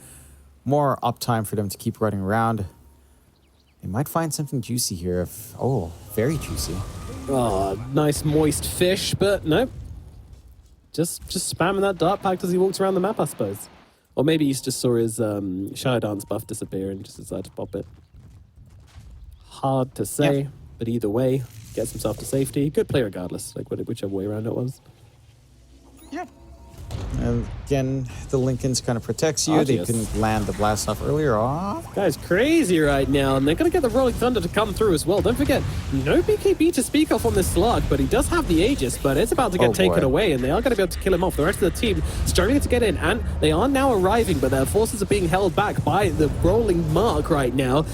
More uptime for them to keep running around. They might find something juicy here. Very juicy. Oh, nice moist fish, but nope. Just spamming that Dart Pact as he walks around the map, I suppose. Or maybe he just saw his Shadow Dance buff disappear and just decided to pop it. Hard to say, but either way, gets himself to safety. Good play regardless, like whichever way around it was. Yeah. And again, the Lincolns kind of protects you. They Arceus. couldn't land the blast off earlier. Guy's crazy right now, and they're going to get the Rolling Thunder to come through as well. Don't forget, no BKB to speak of on this slug, but he does have the Aegis, but it's about to get taken away, and they are going to be able to kill him off. The rest of the team struggling to get in, and they are now arriving, but their forces are being held back by the rolling mark right now.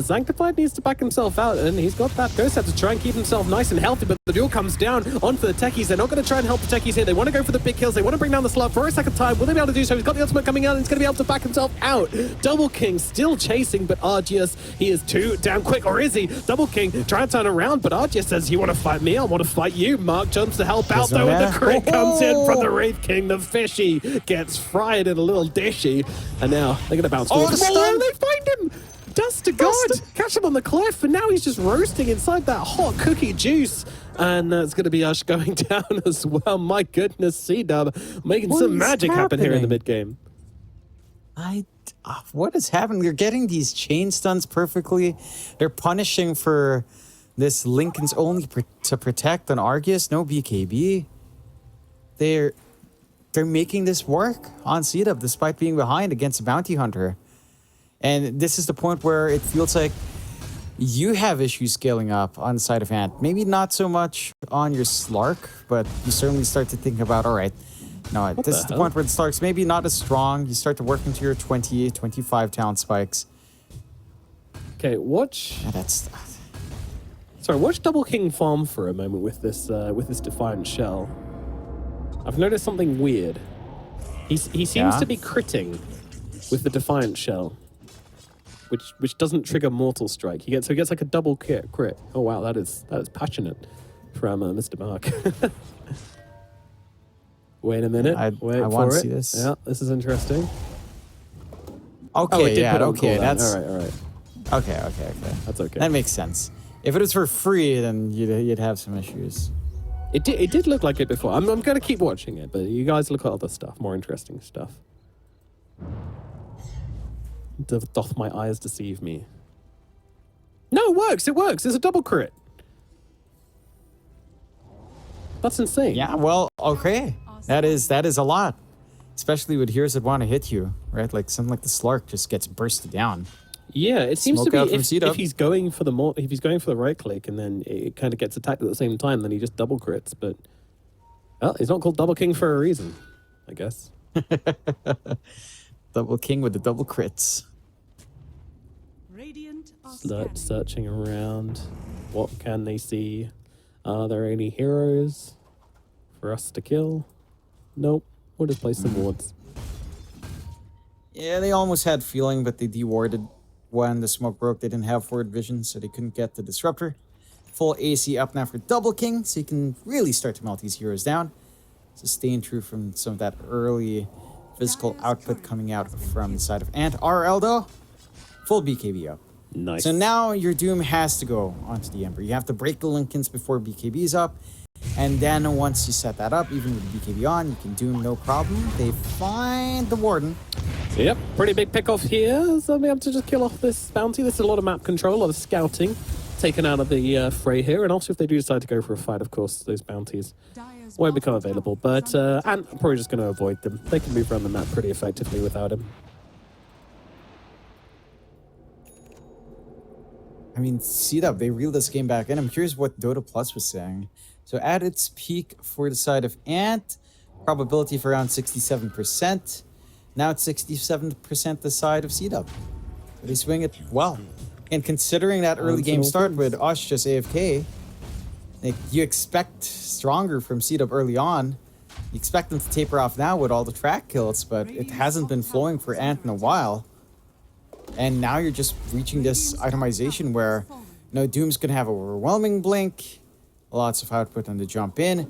Sanctified needs to back himself out, and he's got that Ghost Head to try and keep himself nice and healthy, but the duel comes down onto the techies. They're not going to try and help the techies here. They want to go for the big kills. They want to bring down the slug for a second time. Will they be able to do so? He's got the ultimate coming out, and he's going to be able to back himself out. Double King still chasing, but Arceus, he is too damn quick, or is he? Double King trying to turn around, but Arceus says, you want to fight me? I want to fight you. Mark jumps to help out, though, and the crit comes in from the Wraith King. The fishy gets fried in a little dishy, and now they're going to bounce towards the stun. They find him! Dust to God! Catch him on the cliff, and now he's just roasting inside that hot cookie juice. And it's going to be Ush going down as well. My goodness, CDUB making some magic happen here in the mid-game. What is happening? They're getting these chain stuns perfectly. They're punishing for this Lincoln's only to protect on Arceus, no BKB. They're making this work on CDUB despite being behind against a bounty hunter. And this is the point where it feels like you have issues scaling up on the side of Ant. Maybe not so much on your Slark, but you certainly start to think about, all right, no, this is the point where the Slark's maybe not as strong. You start to work into your 20, 25 talent spikes. Okay, watch. Yeah, Sorry, watch Double King farm for a moment with this Defiant Shell. I've noticed something weird. He seems to be critting with the Defiant Shell, which doesn't trigger Mortal Strike. He gets like a double crit. Oh wow, that is passionate from Mr. Mark. Wait a minute. I want to see this. Yeah, this is interesting. Okay, okay, that's all right. Okay. That's okay. That makes sense. If it was for free, then you'd have some issues. It did look like it before. I'm going to keep watching it, but you guys look at other stuff, more interesting stuff. Doth my eyes deceive me? No, it works. It works. It's a double crit. That's insane. Yeah, well, okay. That is a lot. Especially with heroes that want to hit you, right? Like something like the Slark just gets bursted down. Yeah, it seems to be if he's going for the right click and then it kind of gets attacked at the same time, then he just double crits. But he's not called Double King for a reason, I guess. Double King with the double crits. Searching around. What can they see? Are there any heroes for us to kill? Nope. We'll just place some wards. Yeah, they almost had feeling, but they dewarded when the smoke broke. They didn't have forward vision, so they couldn't get the disruptor. Full AC up now for Double King, so you can really start to melt these heroes down. Staying true from some of that early physical output coming out from the side of Ant. RL though, full BKB up. Nice. So now your Doom has to go onto the Ember. You have to break the Lincolns before BKB's up. And then once you set that up, even with the BKB on, you can Doom no problem. They find the Warden. Yep, pretty big pick-off here. So we have to just kill off this bounty. There's a lot of map control, a lot of scouting taken out of the fray here. And also if they do decide to go for a fight, of course, those bounties won't become available. But Ant probably just going to avoid them. They can move around the map pretty effectively without him. I mean, CDUB, they reeled this game back in. I'm curious what Dota Plus was saying. So at its peak for the side of Ant, probability for around 67%. Now it's 67% the side of CDUB. They swing it well. And considering that early game start with Ush just AFK, like, you expect stronger from CDUB early on. You expect them to taper off now with all the track kills, but it hasn't been flowing for Ant in a while. And now you're just reaching this itemization where, Doom's going to have overwhelming blink, lots of output on the jump in.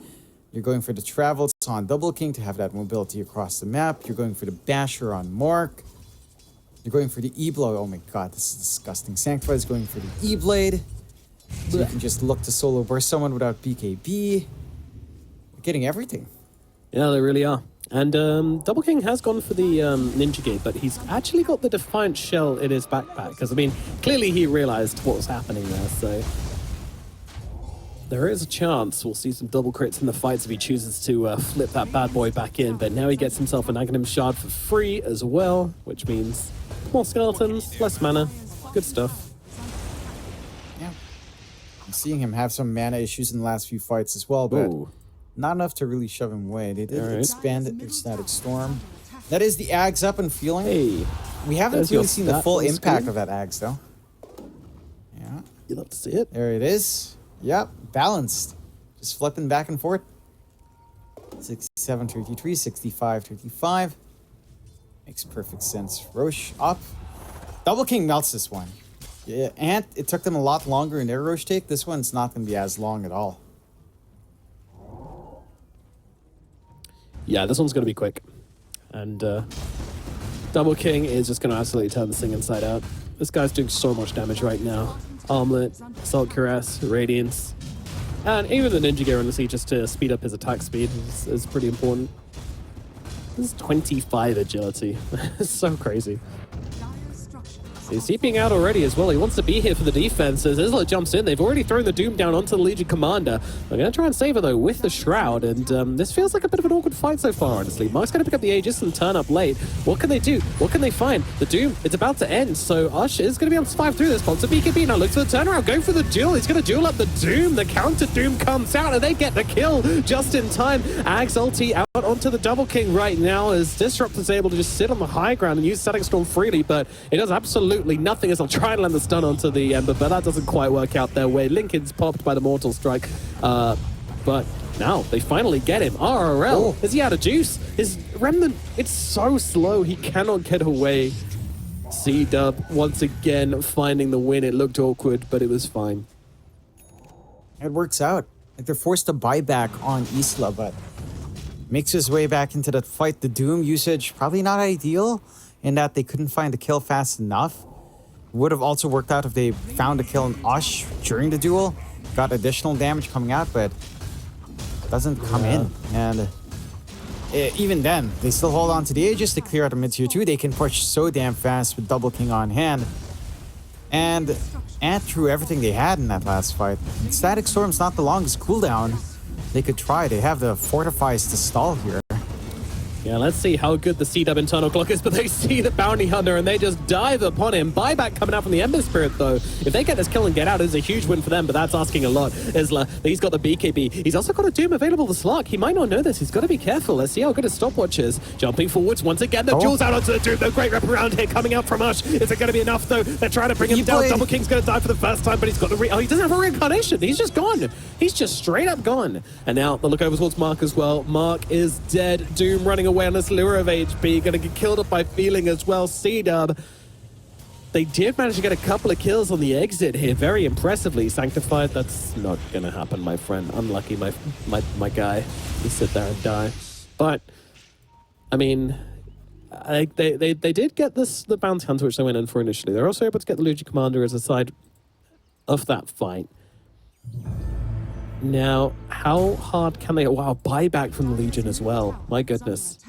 You're going for the travels on Double King to have that mobility across the map. You're going for the Basher on Mork. You're going for the E-Blow. Oh my god, this is disgusting. Sanctified is going for the E-Blade. So you can just look to solo burst someone without BKB. You're getting everything. Yeah, they really are. And Double King has gone for the Ninja Gate, but he's actually got the Defiant Shell in his backpack. Because, I mean, clearly he realized what was happening there, so... There is a chance we'll see some double crits in the fights if he chooses to flip that bad boy back in, but now he gets himself an Aghanim Shard for free as well, which means more skeletons, less mana, good stuff. Yeah. I'm seeing him have some mana issues in the last few fights as well, but not enough to really shove him away. They did expand their Static Storm. That is the Ags up and feeling. Hey, we haven't really seen the full impact of that Ags, though. Yeah. You'd love to see it. There it is. Yep, balanced. Just flipping back and forth. 67, 33, 65, 35. Makes perfect sense. Roche up. Double King melts this one. Yeah, and it took them a lot longer in their Roche take. This one's not going to be as long at all. Yeah, this one's going to be quick. And Double King is just going to absolutely turn this thing inside out. This guy's doing so much damage right now. Armlet, Assault Cuirass, Radiance, and even the Ninja Gear, honestly, just to speed up his attack speed is pretty important. This is 25 agility. It's so crazy. He's TPing out already as well. He wants to be here for the defense as Isla jumps in. They've already thrown the Doom down onto the Legion Commander. They're going to try and save her, though, with the Shroud. And this feels like a bit of an awkward fight so far, honestly. Mark's going to pick up the Aegis and turn up late. What can they do? What can they find? The Doom, it's about to end. So Ush is going to be able to survive through this. Sponsor BKB now looks for the turnaround, going for the duel. He's going to duel up the Doom. The counter Doom comes out, and they get the kill just in time. Ags ulti out onto the Double King right now as Disrupt is able to just sit on the high ground and use Static Storm freely, but it does absolutely nothing as I'll try and land the stun onto the Ember, but that doesn't quite work out their way. Lincoln's popped by the Mortal Strike, but now they finally get him. RRL, is he out of juice? His Remnant, it's so slow, he cannot get away. CDUB once again finding the win. It looked awkward, but it was fine. It works out. Like they're forced to buy back on Isla, but makes his way back into that fight. The Doom usage, probably not ideal in that they couldn't find the kill fast enough. Would have also worked out if they found a kill on Ush during the duel. Got additional damage coming out, but doesn't come in. And even then, they still hold on to the Aegis to clear out the mid-tier 2. They can push so damn fast with Double King on hand. And threw everything they had in that last fight. Static Storm's not the longest cooldown. They could try. They have the fortifies to stall here. Yeah, let's see how good the CDUB internal clock is, but they see the Bounty Hunter and they just dive upon him. Buyback coming out from the Ember Spirit, though. If they get this kill and get out, it's a huge win for them, but that's asking a lot. Isla, he's got the BKB. He's also got a Doom available to Slark. He might not know this. He's got to be careful. Let's see how good his stopwatch is. Jumping forwards once again. The duel's out onto the Doom. The great wraparound here coming out from Ush. Is it going to be enough, though? They're trying to bring him down. Double King's going to die for the first time, but he's got the he doesn't have a reincarnation. He's just gone. He's just straight up gone. And now the look over towards Mark as well. Mark is dead. Doom running away on this lure of HP, gonna get killed up by Feeling as well. CDUB, they did manage to get a couple of kills on the exit here, very impressively. Sanctified, that's not gonna happen, my friend. Unlucky, my guy. You sit there and die. But I mean, they did get the Bounty Hunter, which they went in for initially. They're also able to get the Legion Commander as a side of that fight. Now, how hard can they... Wow, buyback from the Legion as well. My goodness.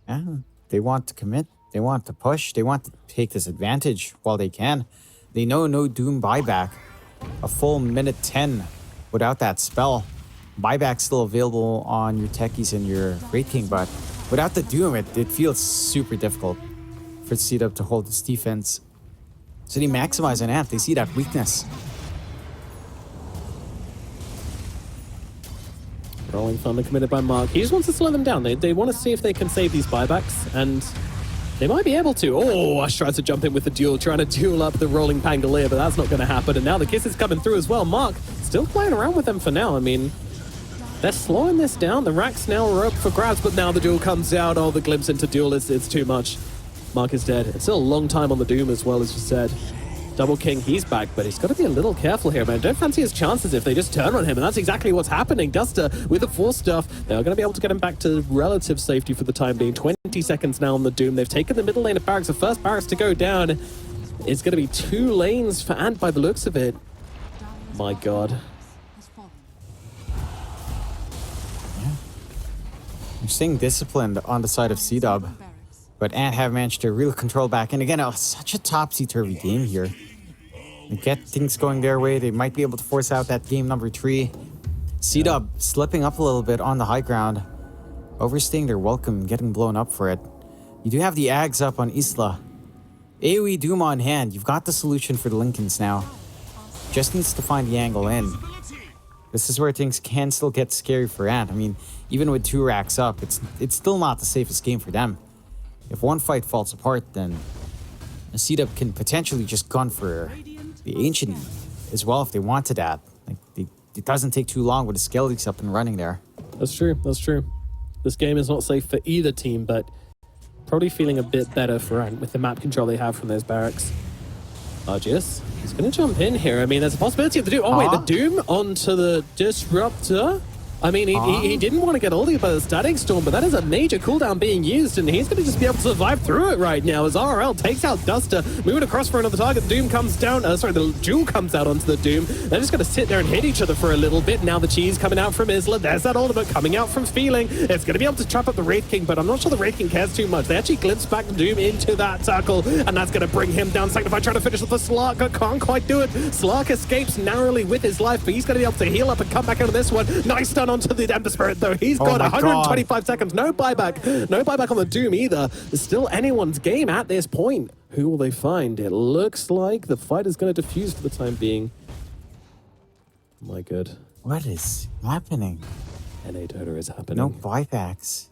Yeah, they want to commit. They want to push. They want to take this advantage while they can. They know no Doom buyback. A full minute 10 without that spell. Buyback's still available on your techies and your Great King, but without the Doom, it feels super difficult for CDUB to hold its defense. So they maximize on Ant. They see that weakness. Rolling Thunder committed by Mark. He just wants to slow them down. They want to see if they can save these buybacks, and they might be able to. Oh, Ush tries to jump in with the duel, trying to duel up the Rolling Pangolier, but that's not going to happen. And now the kiss is coming through as well. Mark still playing around with them for now. I mean, they're slowing this down. The racks now are up for grabs, but now the duel comes out. Oh, the glimpse into duel, it's too much. Mark is dead. It's still a long time on the Doom as well, as you said. Double King, he's back, but he's got to be a little careful here, man. Don't fancy his chances if they just turn on him, and that's exactly what's happening. Duster with the Force stuff. They're going to be able to get him back to relative safety for the time being. 20 seconds now on the Doom. They've taken the middle lane of Barracks. The first Barracks to go down. It's going to be 2 lanes for Ant by the looks of it. My God. Yeah. You're staying disciplined on the side of CDUB, but Ant have managed to really control back. And again, such a topsy-turvy game here. They get things going their way. They might be able to force out that game number 3. CDUB slipping up a little bit on the high ground. Overstaying their welcome, getting blown up for it. You do have the Ags up on Isla. AoE Doom on hand. You've got the solution for the Lincolns now. Just needs to find the angle in. This is where things can still get scary for Ant. I mean, even with 2 racks up, it's still not the safest game for them. If one fight falls apart, then a CDUB can potentially just gun for the Ancient as well if they wanted that. Like, it doesn't take too long with the Skellies up and running there. That's true. That's true. This game is not safe for either team, but probably feeling a bit better for Ant with the map control they have from those barracks. Argius, he's going to jump in here. I mean, there's a possibility of the Doom. Oh, wait, the Doom onto the Disruptor. I mean, he didn't want to get ulted by the Static Storm, but that is a major cooldown being used, and he's going to just be able to survive through it right now as RL takes out Duster, moving across for another target. The Doom comes down, the Jewel comes out onto the Doom. They're just going to sit there and hit each other for a little bit. Now the cheese coming out from Isla. There's that ultimate coming out from Feeling. It's going to be able to trap up the Wraith King, but I'm not sure the Wraith King cares too much. They actually glimpse back the Doom into that circle, and that's going to bring him down. Sanctified trying to finish with the Slark, but can't quite do it. Slark escapes narrowly with his life, but he's going to be able to heal up and come back out of this one. Nice stun onto the Ember Spirit, though. He's got 125 seconds. No buyback. No buyback on the Doom either. It's still anyone's game at this point. Who will they find? It looks like the fight is going to defuse for the time being. My good. What is happening? NA Dota is happening. No buybacks.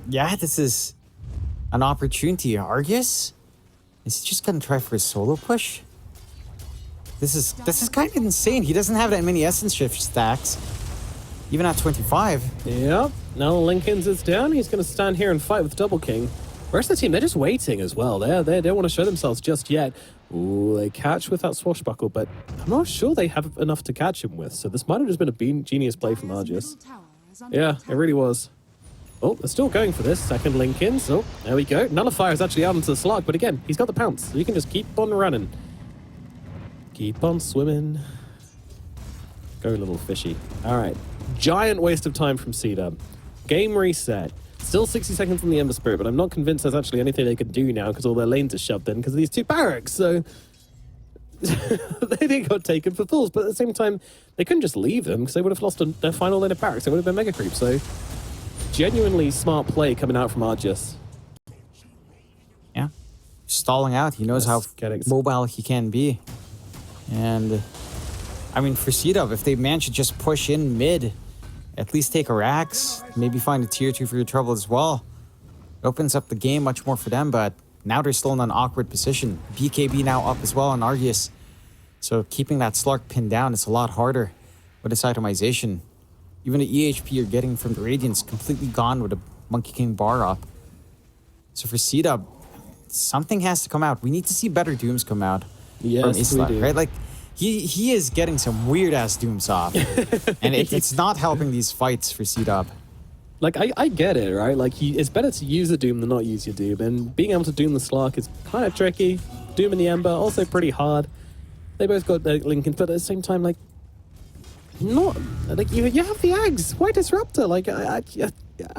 Yeah, this is an opportunity. Argus? Is he just going to try for a solo push? This is kind of insane. He doesn't have that many Essence Shift stacks, even at 25. Yep. Now Lincoln's is down. He's going to stand here and fight with Double King. The rest of the team, they're just waiting as well. They don't want to show themselves just yet. Ooh, they catch with that Swashbuckle, but I'm not sure they have enough to catch him with. So this might have just been a genius play from Argius. Yeah, it really was. Oh, they're still going for this. Second Lincoln. So there we go. Nullifier is actually out into the Slark, but again, he's got the pounce. So you can just keep on running. Keep on swimming. Go, little fishy. All right. Giant waste of time from CDUB. Game reset. Still 60 seconds on the Ember Spirit, but I'm not convinced there's actually anything they can do now because all their lanes are shoved in because of these 2 barracks. So they got taken for fools, but at the same time, they couldn't just leave them because they would have lost their final lane of barracks. They would have been mega creep. So genuinely smart play coming out from Argius. Yeah. Stalling out. He knows how mobile he can be. And, I mean, for CDUB, if they manage to just push in mid, at least take a Rax, maybe find a tier 2 for your trouble as well. It opens up the game much more for them, but now they're still in an awkward position. BKB now up as well on Argius. So keeping that Slark pinned down is a lot harder with this itemization. Even the EHP you're getting from the Radiant's completely gone with a Monkey King bar up. So for CDUB, something has to come out. We need to see better Dooms come out. Yes, from Isla, we do. right? Like, he is getting some weird-ass Dooms off. And it's not helping these fights for CDUB. Like, I get it, right? Like, it's better to use a Doom than not use your Doom. And being able to Doom the Slark is kind of tricky. Doom and the Ember, also pretty hard. They both got Lincoln, but at the same time, like, not... Like, you have the Ags. Why Disruptor? Like, I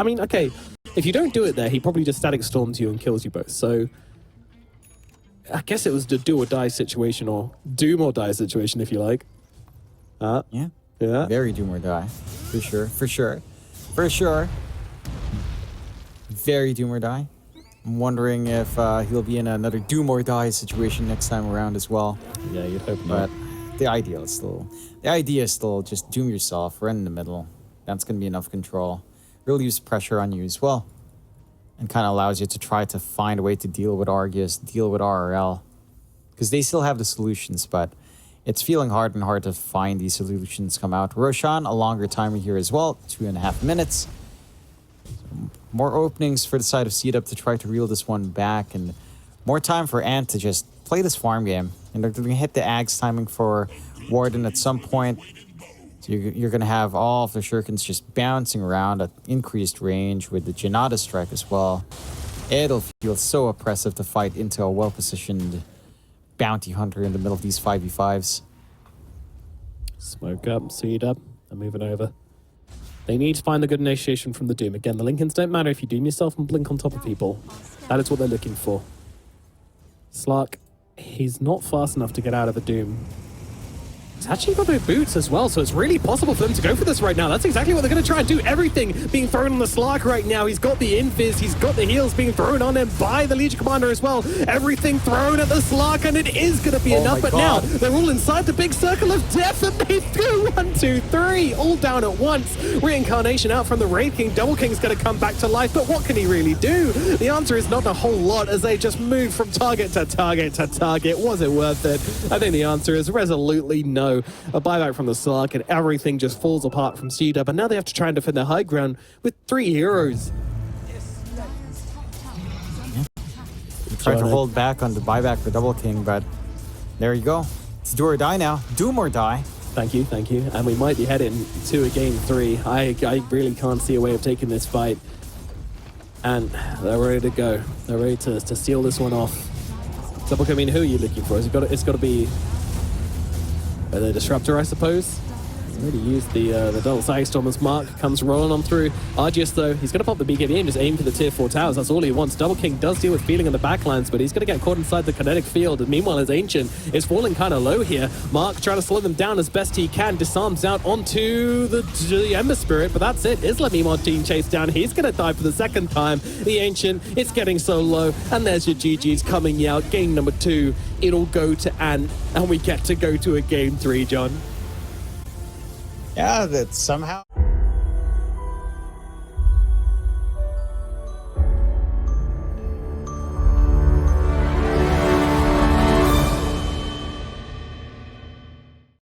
mean, okay. If you don't do it there, he probably just Static Storms you and kills you both. So... I guess it was the do or die situation, or Doom or die situation, if you like. Yeah. Very Doom or die. For sure. Very Doom or die. I'm wondering if he'll be in another Doom or die situation next time around as well. Yeah, you'd hope not. But the idea is still just Doom yourself, run in the middle. That's going to be enough control. Relieves pressure on you as well. And kind of allows you to try to find a way to deal with Argus, deal with RRL. Because they still have the solutions, but it's feeling hard and hard to find these solutions come out. Roshan, a longer timer here as well, 2.5 minutes. So more openings for the side of CDUB to try to reel this one back, and more time for Ant to just play this farm game. And they're going to hit the Ags timing for Warden at some point. So you're going to have all of the shurikens just bouncing around at increased range with the Janata strike as well. It'll feel so oppressive to fight into a well-positioned bounty hunter in the middle of these 5v5s. Smoke up, CDUB. They're moving over. They need to find the good initiation from the Doom. Again, the Lincolns don't matter if you Doom yourself and blink on top of people. That is what they're looking for. Slark, he's not fast enough to get out of the Doom. He's actually got no boots as well, so it's really possible for them to go for this right now. That's exactly what they're going to try and do. Everything being thrown on the Slark right now. He's got the invis, he's got the heals being thrown on him by the Legion Commander as well. Everything thrown at the Slark, and it is going to be enough. But now they're all inside the big circle of death, and they threw 1, 2, 3 all down at once. Reincarnation out from the Wraith King. Double King's going to come back to life, but what can he really do? The answer is not a whole lot, as they just move from target to target to target. Was it worth it? I think the answer is resolutely no. A buyback from the Slark, and everything just falls apart from CDUB, and now they have to try and defend their high ground with 3 heroes. Tried to hold back on the buyback for Double King, but there you go. It's do or die now. Doom or die. Thank you. And we might be heading to a game 3. I really can't see a way of taking this fight. And they're ready to go. They're ready to seal this one off. Double King, I mean, who are you looking for? It's got to be the Disruptor, I suppose. Already used the double Sagstorm as Mark comes rolling on through. Argius, though, he's going to pop the BKB and just aim for the tier 4 towers. That's all he wants. Double King does deal with feeling in the backlines, but he's going to get caught inside the kinetic field. And meanwhile, his Ancient is falling kind of low here. Mark trying to slow them down as best he can. Disarms out onto the Ember Spirit, but that's it. Islam being chased down. He's going to die for the second time. The Ancient, it's getting so low. And there's your GG's coming out. Game number 2. It'll go to Ant, and we get to go to a game 3, John. Yeah, that somehow...